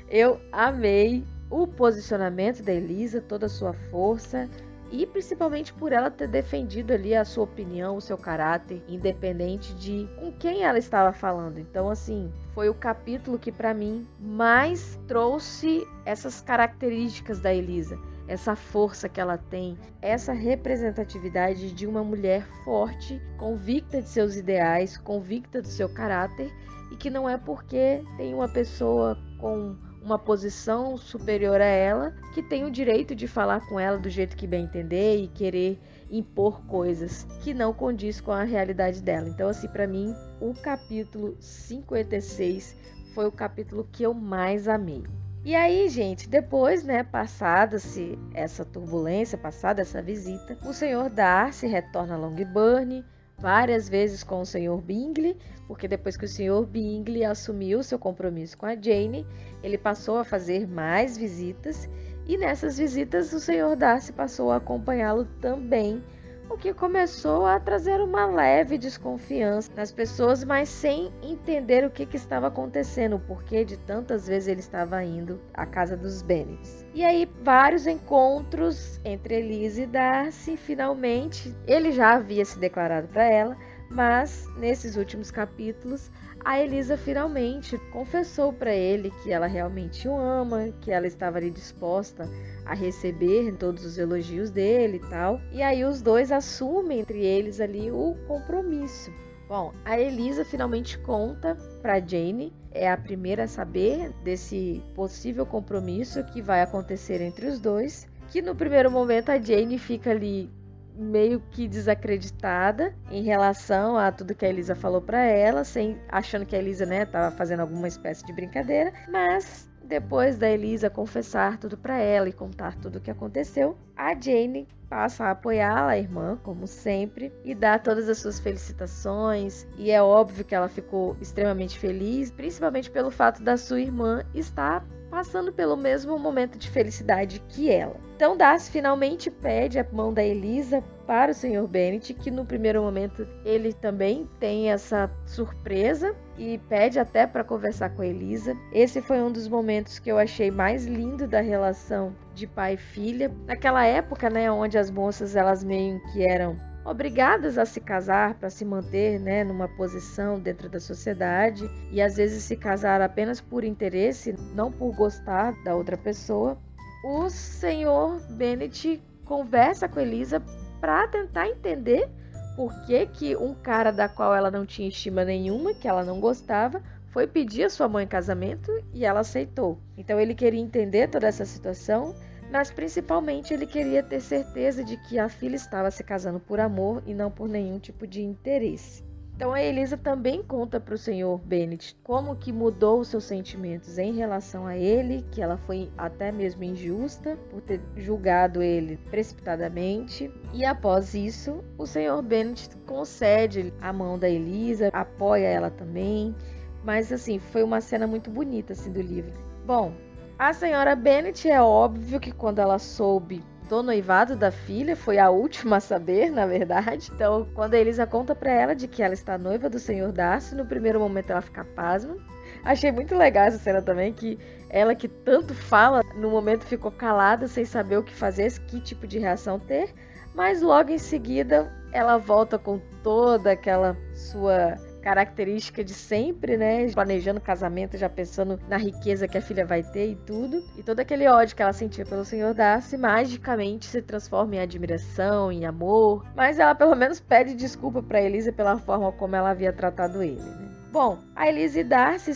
Eu amei o posicionamento da Elisa, toda a sua força e principalmente por ela ter defendido ali a sua opinião, o seu caráter, independente de com quem ela estava falando. Então, assim, foi o capítulo que para mim mais trouxe essas características da Elisa, essa força que ela tem, essa representatividade de uma mulher forte, convicta de seus ideais, convicta do seu caráter, e que não é porque tem uma pessoa com uma posição superior a ela, que tem o direito de falar com ela do jeito que bem entender e querer impor coisas que não condiz com a realidade dela. Então, assim, para mim, o capítulo 56 foi o capítulo que eu mais amei. E aí, gente, depois, passada-se essa turbulência, passada essa visita, o Sr. Darcy retorna a Longbourn, várias vezes com o Sr. Bingley, porque depois que o Sr. Bingley assumiu seu compromisso com a Jane, ele passou a fazer mais visitas, e nessas visitas o Sr. Darcy passou a acompanhá-lo também, o que começou a trazer uma leve desconfiança nas pessoas, mas sem entender o que estava acontecendo, o porquê de tantas vezes ele estava indo à casa dos Bennets. E aí, vários encontros entre Elisa e Darcy. Finalmente, ele já havia se declarado para ela, mas nesses últimos capítulos, a Elisa finalmente confessou para ele que ela realmente o ama, que ela estava ali disposta a receber todos os elogios dele e tal. E aí os dois assumem entre eles ali o compromisso. Bom, a Elisa finalmente conta para Jane, é a primeira a saber desse possível compromisso que vai acontecer entre os dois, que no primeiro momento a Jane fica ali meio que desacreditada em relação a tudo que a Elisa falou para ela, achando que a Elisa estava fazendo alguma espécie de brincadeira, mas depois da Elisa confessar tudo para ela e contar tudo o que aconteceu, a Jane passa a apoiá-la, a irmã, como sempre, e dá todas as suas felicitações, e é óbvio que ela ficou extremamente feliz, principalmente pelo fato da sua irmã estar passando pelo mesmo momento de felicidade que ela. Então Darcy finalmente pede a mão da Elisa para o Sr. Bennet, que no primeiro momento ele também tem essa surpresa e pede até para conversar com a Elisa. Esse foi um dos momentos que eu achei mais lindo da relação de pai e filha. Naquela época, onde as moças elas meio que eram obrigadas a se casar para se manter numa posição dentro da sociedade, e às vezes se casar apenas por interesse, não por gostar da outra pessoa. O Sr. Bennet conversa com Elisa para tentar entender por que um cara da qual ela não tinha estima nenhuma, que ela não gostava, foi pedir a sua mãe em casamento e ela aceitou. Então ele queria entender toda essa situação, mas principalmente ele queria ter certeza de que a filha estava se casando por amor e não por nenhum tipo de interesse. Então a Elisa também conta para o Sr. Bennet como que mudou os seus sentimentos em relação a ele, que ela foi até mesmo injusta por ter julgado ele precipitadamente. E após isso, o Sr. Bennet concede a mão da Elisa, apoia ela também. Mas assim, foi uma cena muito bonita assim, do livro. Bom, a senhora Bennet é óbvio que quando ela soube do noivado da filha, foi a última a saber, na verdade. Então, quando a Elisa conta pra ela de que ela está noiva do Sr. Darcy, no primeiro momento ela fica pasma. Achei muito legal essa cena também, que ela que tanto fala, no momento ficou calada, sem saber o que fazer, que tipo de reação ter. Mas logo em seguida, ela volta com toda aquela sua característica de sempre, planejando casamento, já pensando na riqueza que a filha vai ter e tudo. E todo aquele ódio que ela sentia pelo Sr. Darcy magicamente se transforma em admiração, em amor. Mas ela pelo menos pede desculpa para Elisa pela forma como ela havia tratado ele, Bom, a Elisa e Darcy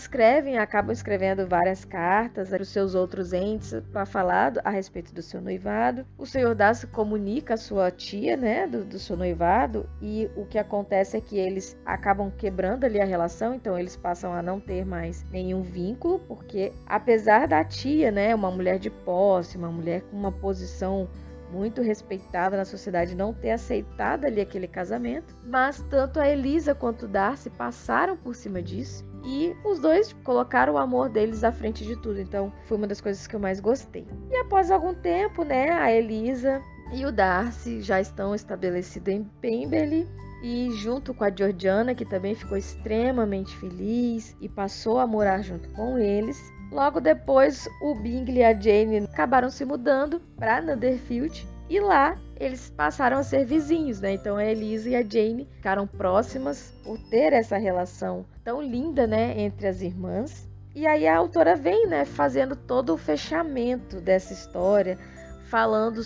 acabam escrevendo várias cartas para os seus outros entes para falar a respeito do seu noivado. O Sr. Darcy comunica a sua tia, do seu noivado, e o que acontece é que eles acabam quebrando ali a relação, então eles passam a não ter mais nenhum vínculo, porque apesar da tia, uma mulher de posse, uma mulher com uma posição muito respeitada na sociedade, não ter aceitado ali aquele casamento, mas tanto a Elisa quanto o Darcy passaram por cima disso e os dois colocaram o amor deles à frente de tudo. Então foi uma das coisas que eu mais gostei. E após algum tempo, a Elisa e o Darcy já estão estabelecidos em Pemberley, e junto com a Georgiana, que também ficou extremamente feliz e passou a morar junto com eles. Logo depois, o Bingley e a Jane acabaram se mudando para Netherfield e lá eles passaram a ser vizinhos, Então a Elisa e a Jane ficaram próximas por ter essa relação tão linda, entre as irmãs. E aí a autora vem, fazendo todo o fechamento dessa história, falando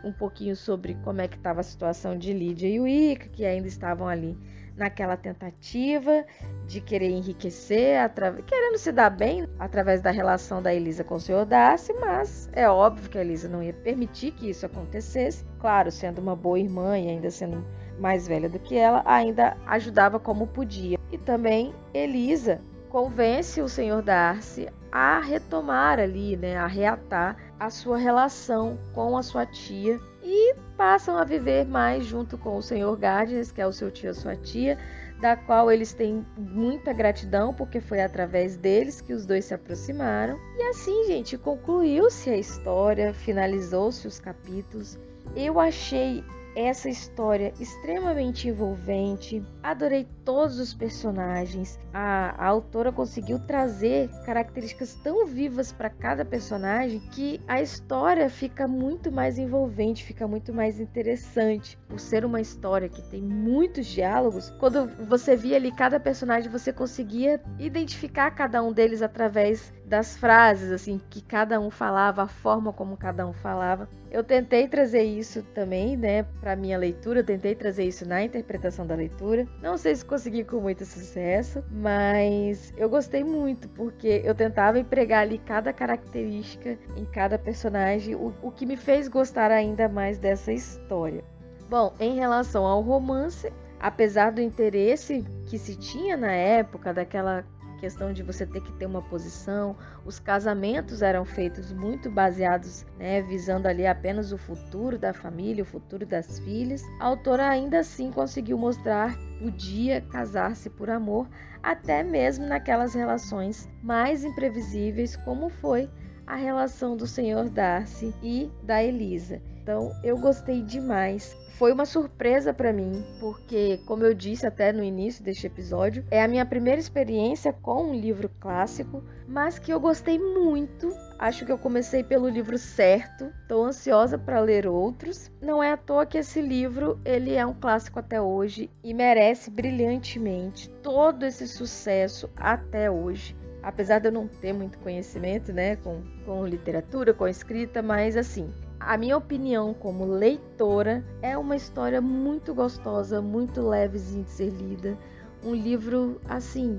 um pouquinho sobre como é que estava a situação de Lydia e Wicca, que ainda estavam ali naquela tentativa de querer enriquecer, querendo se dar bem através da relação da Elisa com o Sr. Darcy, mas é óbvio que a Elisa não ia permitir que isso acontecesse. Claro, sendo uma boa irmã e ainda sendo mais velha do que ela, ainda ajudava como podia. E também Elisa convence o Sr. Darcy a retomar ali, né, a reatar a sua relação com a sua tia e passam a viver mais junto com o Sr. Gardner, que é o seu tio e a sua tia, da qual eles têm muita gratidão, porque foi através deles que os dois se aproximaram. E assim, gente, concluiu-se a história, finalizou-se os capítulos. Eu achei essa história extremamente envolvente, adorei todos os personagens. A autora conseguiu trazer características tão vivas para cada personagem que a história fica muito mais envolvente, fica muito mais interessante. Por ser uma história que tem muitos diálogos, quando você via ali cada personagem, você conseguia identificar cada um deles através das frases, assim, que cada um falava, a forma como cada um falava. Eu tentei trazer isso também, né, para minha leitura, eu tentei trazer isso na interpretação da leitura. Não sei se consegui com muito sucesso, mas eu gostei muito, porque eu tentava empregar ali cada característica em cada personagem, o que me fez gostar ainda mais dessa história. Bom, em relação ao romance, apesar do interesse que se tinha na época, daquela questão de você ter que ter uma posição, os casamentos eram feitos muito baseados, né, visando ali apenas o futuro da família, o futuro das filhas. A autora ainda assim conseguiu mostrar que podia casar-se por amor, até mesmo naquelas relações mais imprevisíveis, como foi a relação do Sr. Darcy e da Elisa. Então, eu gostei demais. Foi uma surpresa para mim, porque, como eu disse até no início deste episódio, é a minha primeira experiência com um livro clássico, mas que eu gostei muito. Acho que eu comecei pelo livro certo, estou ansiosa para ler outros. Não é à toa que esse livro ele é um clássico até hoje e merece brilhantemente todo esse sucesso até hoje. Apesar de eu não ter muito conhecimento, né, com literatura, com escrita, mas assim, a minha opinião como leitora é uma história muito gostosa, muito levezinha de ser lida. Um livro, assim,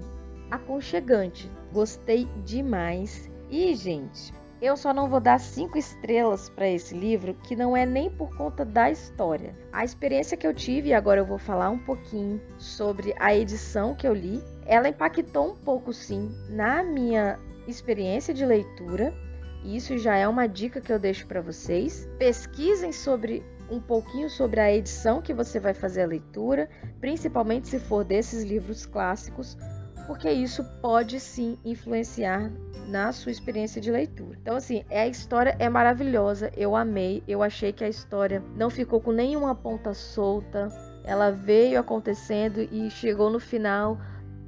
aconchegante. Gostei demais. E, gente, eu só não vou dar 5 estrelas para esse livro, que não é nem por conta da história. A experiência que eu tive, e agora eu vou falar um pouquinho sobre a edição que eu li, ela impactou um pouco, sim, na minha experiência de leitura. E isso já é uma dica que eu deixo para vocês. Pesquisem um pouquinho sobre a edição que você vai fazer a leitura, principalmente se for desses livros clássicos, porque isso pode sim influenciar na sua experiência de leitura. Então, assim, a história é maravilhosa, eu amei, eu achei que a história não ficou com nenhuma ponta solta, ela veio acontecendo e chegou no final,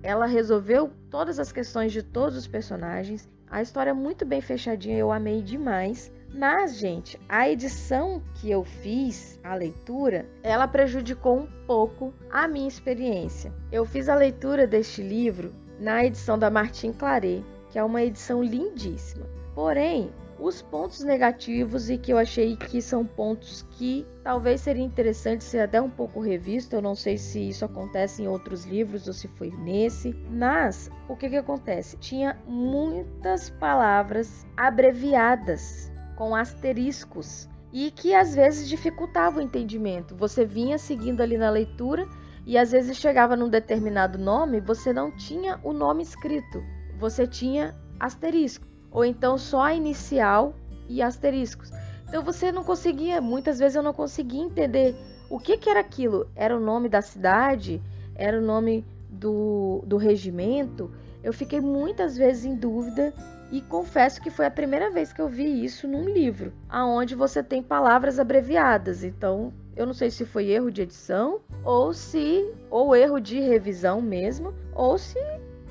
ela resolveu todas as questões de todos os personagens. A história é muito bem fechadinha, eu amei demais. Mas, gente, a edição que eu fiz, a leitura, ela prejudicou um pouco a minha experiência. Eu fiz a leitura deste livro na edição da Martin Claret, que é uma edição lindíssima. Porém, os pontos negativos e que eu achei que são pontos que talvez seria interessante ser até um pouco revisto, eu não sei se isso acontece em outros livros ou se foi nesse, mas o que acontece? Tinha muitas palavras abreviadas com asteriscos e que às vezes dificultava o entendimento. Você vinha seguindo ali na leitura e às vezes chegava num determinado nome, você não tinha o nome escrito, você tinha asterisco, ou então só a inicial e asteriscos. Então você não conseguia, muitas vezes eu não conseguia entender o que era aquilo. Era o nome da cidade? Era o nome do regimento? Eu fiquei muitas vezes em dúvida e confesso que foi a primeira vez que eu vi isso num livro, onde você tem palavras abreviadas. Então, eu não sei se foi erro de edição, ou erro de revisão mesmo, ou se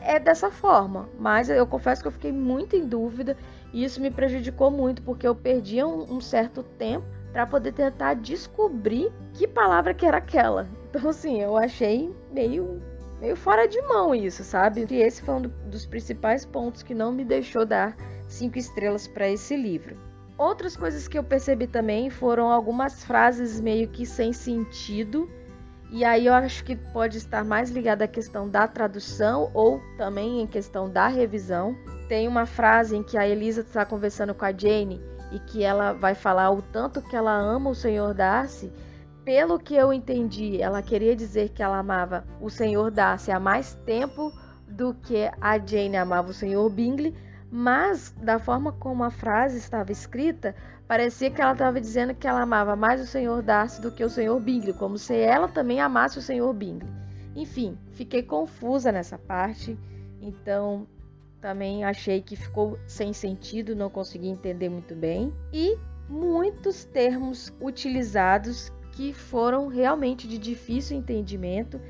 é dessa forma. Mas eu confesso que eu fiquei muito em dúvida e isso me prejudicou muito, porque eu perdia um certo tempo para poder tentar descobrir que palavra que era aquela. Então, assim, eu achei meio fora de mão isso, sabe? E esse foi um dos principais pontos que não me deixou dar 5 estrelas para esse livro. Outras coisas que eu percebi também foram algumas frases meio que sem sentido E aí eu acho que pode estar mais ligado à questão da tradução ou também em questão da revisão. Tem uma frase em que a Elisa está conversando com a Jane e que ela vai falar o tanto que ela ama o Sr. Darcy. Pelo que eu entendi, ela queria dizer que ela amava o Sr. Darcy há mais tempo do que a Jane amava o Sr. Bingley, mas da forma como a frase estava escrita, parecia que ela estava dizendo que ela amava mais o Sr. Darcy do que o Sr. Bingley, como se ela também amasse o Sr. Bingley. Enfim, fiquei confusa nessa parte, então também achei que ficou sem sentido, não consegui entender muito bem. E muitos termos utilizados que foram realmente de difícil entendimento,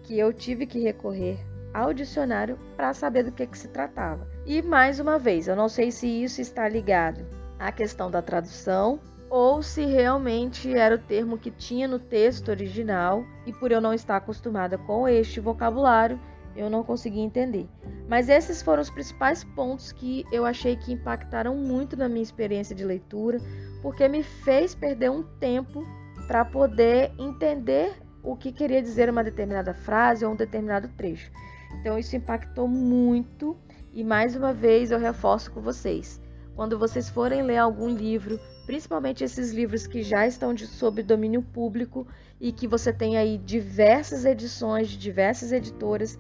que eu tive que recorrer ao dicionário para saber do que se tratava. E mais uma vez, eu não sei se isso está ligado à questão da tradução ou se realmente era o termo que tinha no texto original e por eu não estar acostumada com este vocabulário, eu não consegui entender. Mas esses foram os principais pontos que eu achei que impactaram muito na minha experiência de leitura, porque me fez perder um tempo para poder entender o que queria dizer uma determinada frase ou um determinado trecho. Então isso impactou muito e mais uma vez eu reforço com vocês. Quando vocês forem ler algum livro, principalmente esses livros que já estão sob domínio público e que você tem aí diversas edições de diversas editoras,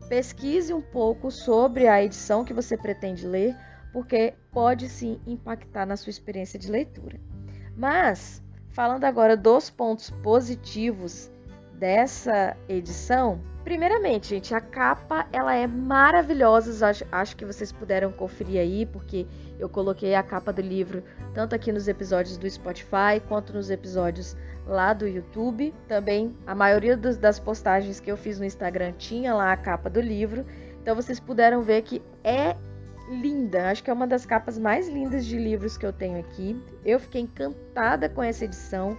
pesquise um pouco sobre a edição que você pretende ler, porque pode sim impactar na sua experiência de leitura. Mas, falando agora dos pontos positivos dessa edição, primeiramente, gente, a capa ela é maravilhosa, acho que vocês puderam conferir aí, porque eu coloquei a capa do livro tanto aqui nos episódios do Spotify, quanto nos episódios lá do YouTube. Também, a maioria das postagens que eu fiz no Instagram tinha lá a capa do livro, então vocês puderam ver que é linda, acho que é uma das capas mais lindas de livros que eu tenho aqui. Eu fiquei encantada com essa edição,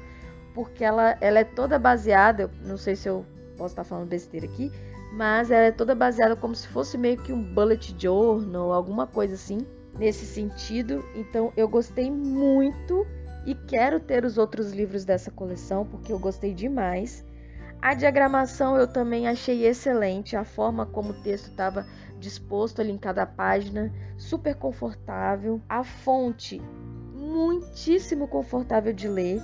porque ela é toda baseada, não sei se eu posso estar falando besteira aqui, mas ela é toda baseada como se fosse meio que um bullet journal, alguma coisa assim, nesse sentido. Então eu gostei muito e quero ter os outros livros dessa coleção, porque eu gostei demais. A diagramação eu também achei excelente, a forma como o texto estava disposto ali em cada página, super confortável. A fonte, muitíssimo confortável de ler,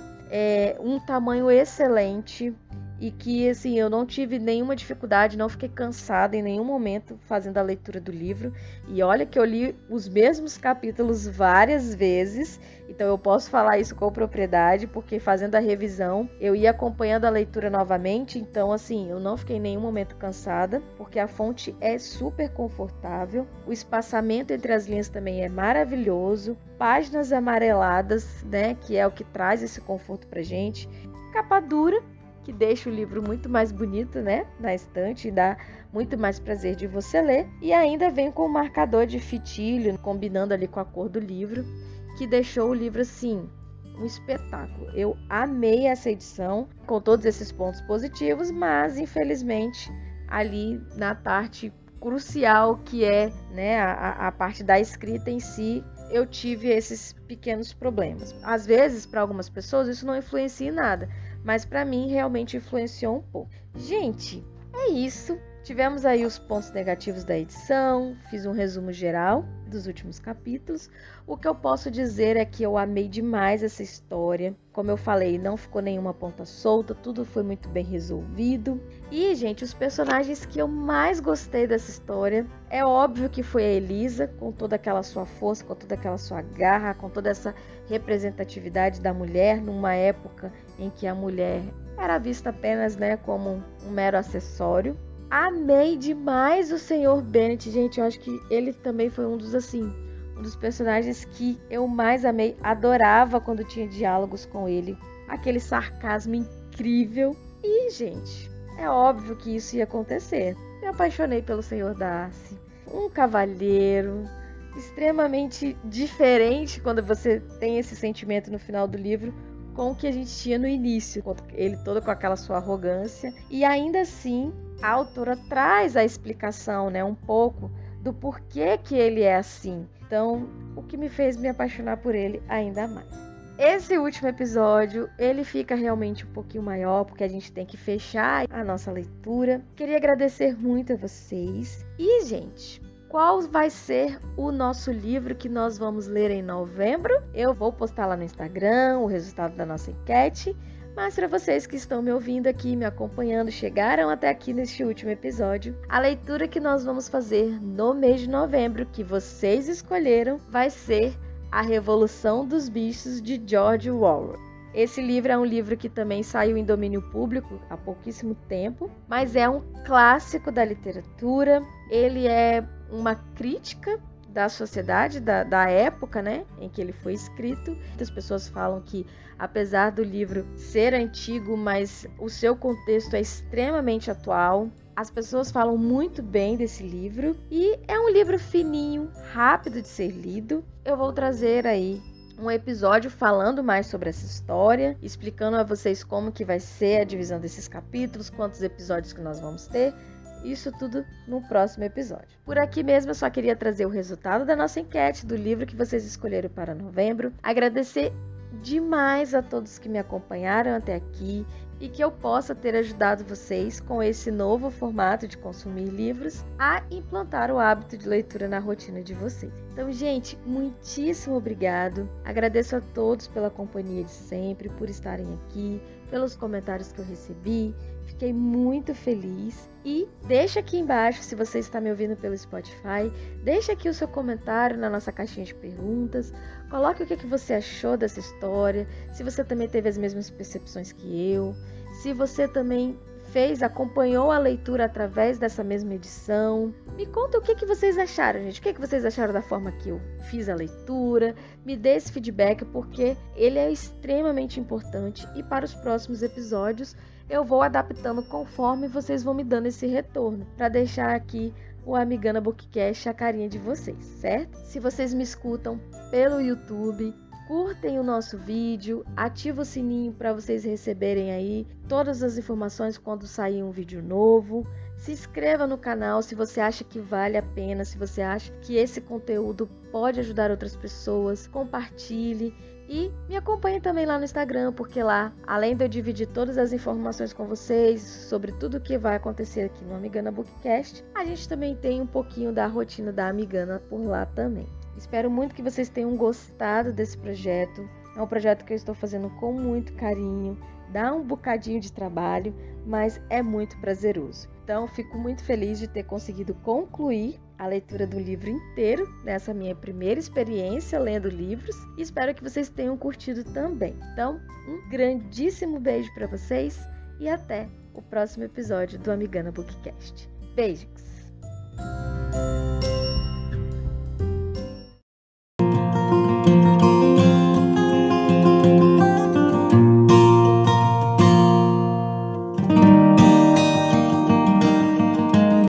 um tamanho excelente e que assim, eu não tive nenhuma dificuldade, não fiquei cansada em nenhum momento fazendo a leitura do livro. E olha que eu li os mesmos capítulos várias vezes, então eu posso falar isso com propriedade, porque fazendo a revisão eu ia acompanhando a leitura novamente, então assim, eu não fiquei em nenhum momento cansada, porque a fonte é super confortável, o espaçamento entre as linhas também é maravilhoso, páginas amareladas, né, que é o que traz esse conforto pra gente, capa dura, que deixa o livro muito mais bonito, né, na estante e dá muito mais prazer de você ler. E ainda vem com um marcador de fitilho, combinando ali com a cor do livro, que deixou o livro, assim, um espetáculo. Eu amei essa edição, com todos esses pontos positivos, mas, infelizmente, ali na parte crucial, que é, né, a parte da escrita em si, eu tive esses pequenos problemas. Às vezes, para algumas pessoas, isso não influencia em nada, mas para mim realmente influenciou um pouco. Gente, é isso. Tivemos aí os pontos negativos da edição, fiz um resumo geral dos últimos capítulos. O que eu posso dizer é que eu amei demais essa história. Como eu falei, não ficou nenhuma ponta solta, tudo foi muito bem resolvido. E, gente, os personagens que eu mais gostei dessa história, é óbvio que foi a Elisa, com toda aquela sua força, com toda aquela sua garra, com toda essa representatividade da mulher, numa época em que a mulher era vista apenas, né, como um mero acessório. Amei demais o Sr. Bennet, gente, eu acho que ele também foi um dos personagens que eu mais amei, adorava quando tinha diálogos com ele, aquele sarcasmo incrível. E, gente, é óbvio que isso ia acontecer. Me apaixonei pelo Sr. Darcy, um cavalheiro, extremamente diferente quando você tem esse sentimento no final do livro, com o que a gente tinha no início, ele todo com aquela sua arrogância, e ainda assim a autora traz a explicação, né, um pouco do porquê que ele é assim. Então, o que me fez me apaixonar por ele ainda mais. esse último episódio, ele fica realmente um pouquinho maior, porque a gente tem que fechar a nossa leitura. Queria agradecer muito a vocês. E, gente, qual vai ser o nosso livro que nós vamos ler em novembro? Eu vou postar lá no Instagram o resultado da nossa enquete. Mas para vocês que estão me ouvindo aqui, me acompanhando, chegaram até aqui neste último episódio, a leitura que nós vamos fazer no mês de novembro, que vocês escolheram, vai ser A Revolução dos Bichos, de George Orwell. Esse livro é um livro que também saiu em domínio público há pouquíssimo tempo, mas é um clássico da literatura. Ele é uma crítica da sociedade, da época, né, em que ele foi escrito. Muitas pessoas falam que, apesar do livro ser antigo, mas o seu contexto é extremamente atual. As pessoas falam muito bem desse livro e é um livro fininho, rápido de ser lido. Eu vou trazer aí um episódio falando mais sobre essa história, explicando a vocês como que vai ser a divisão desses capítulos, quantos episódios que nós vamos ter. Isso tudo no próximo episódio. Por aqui mesmo eu só queria trazer o resultado da nossa enquete do livro que vocês escolheram para novembro. Agradecer demais a todos que me acompanharam até aqui e que eu possa ter ajudado vocês com esse novo formato de consumir livros a implantar o hábito de leitura na rotina de vocês. Então, gente, muitíssimo obrigado. Agradeço a todos pela companhia de sempre, por estarem aqui, pelos comentários que eu recebi. Fiquei muito feliz e deixa aqui embaixo, se você está me ouvindo pelo Spotify, deixa aqui o seu comentário na nossa caixinha de perguntas, coloque o que você achou dessa história, se você também teve as mesmas percepções que eu, se você também acompanhou a leitura através dessa mesma edição. Me conta o que vocês acharam, gente, o que vocês acharam da forma que eu fiz a leitura, me dê esse feedback porque ele é extremamente importante e para os próximos episódios eu vou adaptando conforme vocês vão me dando esse retorno, para deixar aqui o Amigana Bookcast a carinha de vocês, certo? Se vocês me escutam pelo YouTube, curtem o nosso vídeo, ativa o sininho para vocês receberem aí todas as informações quando sair um vídeo novo. Se inscreva no canal se você acha que vale a pena, se você acha que esse conteúdo pode ajudar outras pessoas, compartilhe. E me acompanhe também lá no Instagram, porque lá, além de eu dividir todas as informações com vocês sobre tudo o que vai acontecer aqui no Amigana Bookcast, a gente também tem um pouquinho da rotina da Amigana por lá também. Espero muito que vocês tenham gostado desse projeto. É um projeto que eu estou fazendo com muito carinho, dá um bocadinho de trabalho, mas é muito prazeroso. Então, fico muito feliz de ter conseguido concluir a leitura do livro inteiro nessa minha primeira experiência lendo livros e espero que vocês tenham curtido também. Então, um grandíssimo beijo para vocês e até o próximo episódio do Amigana Bookcast. Beijos!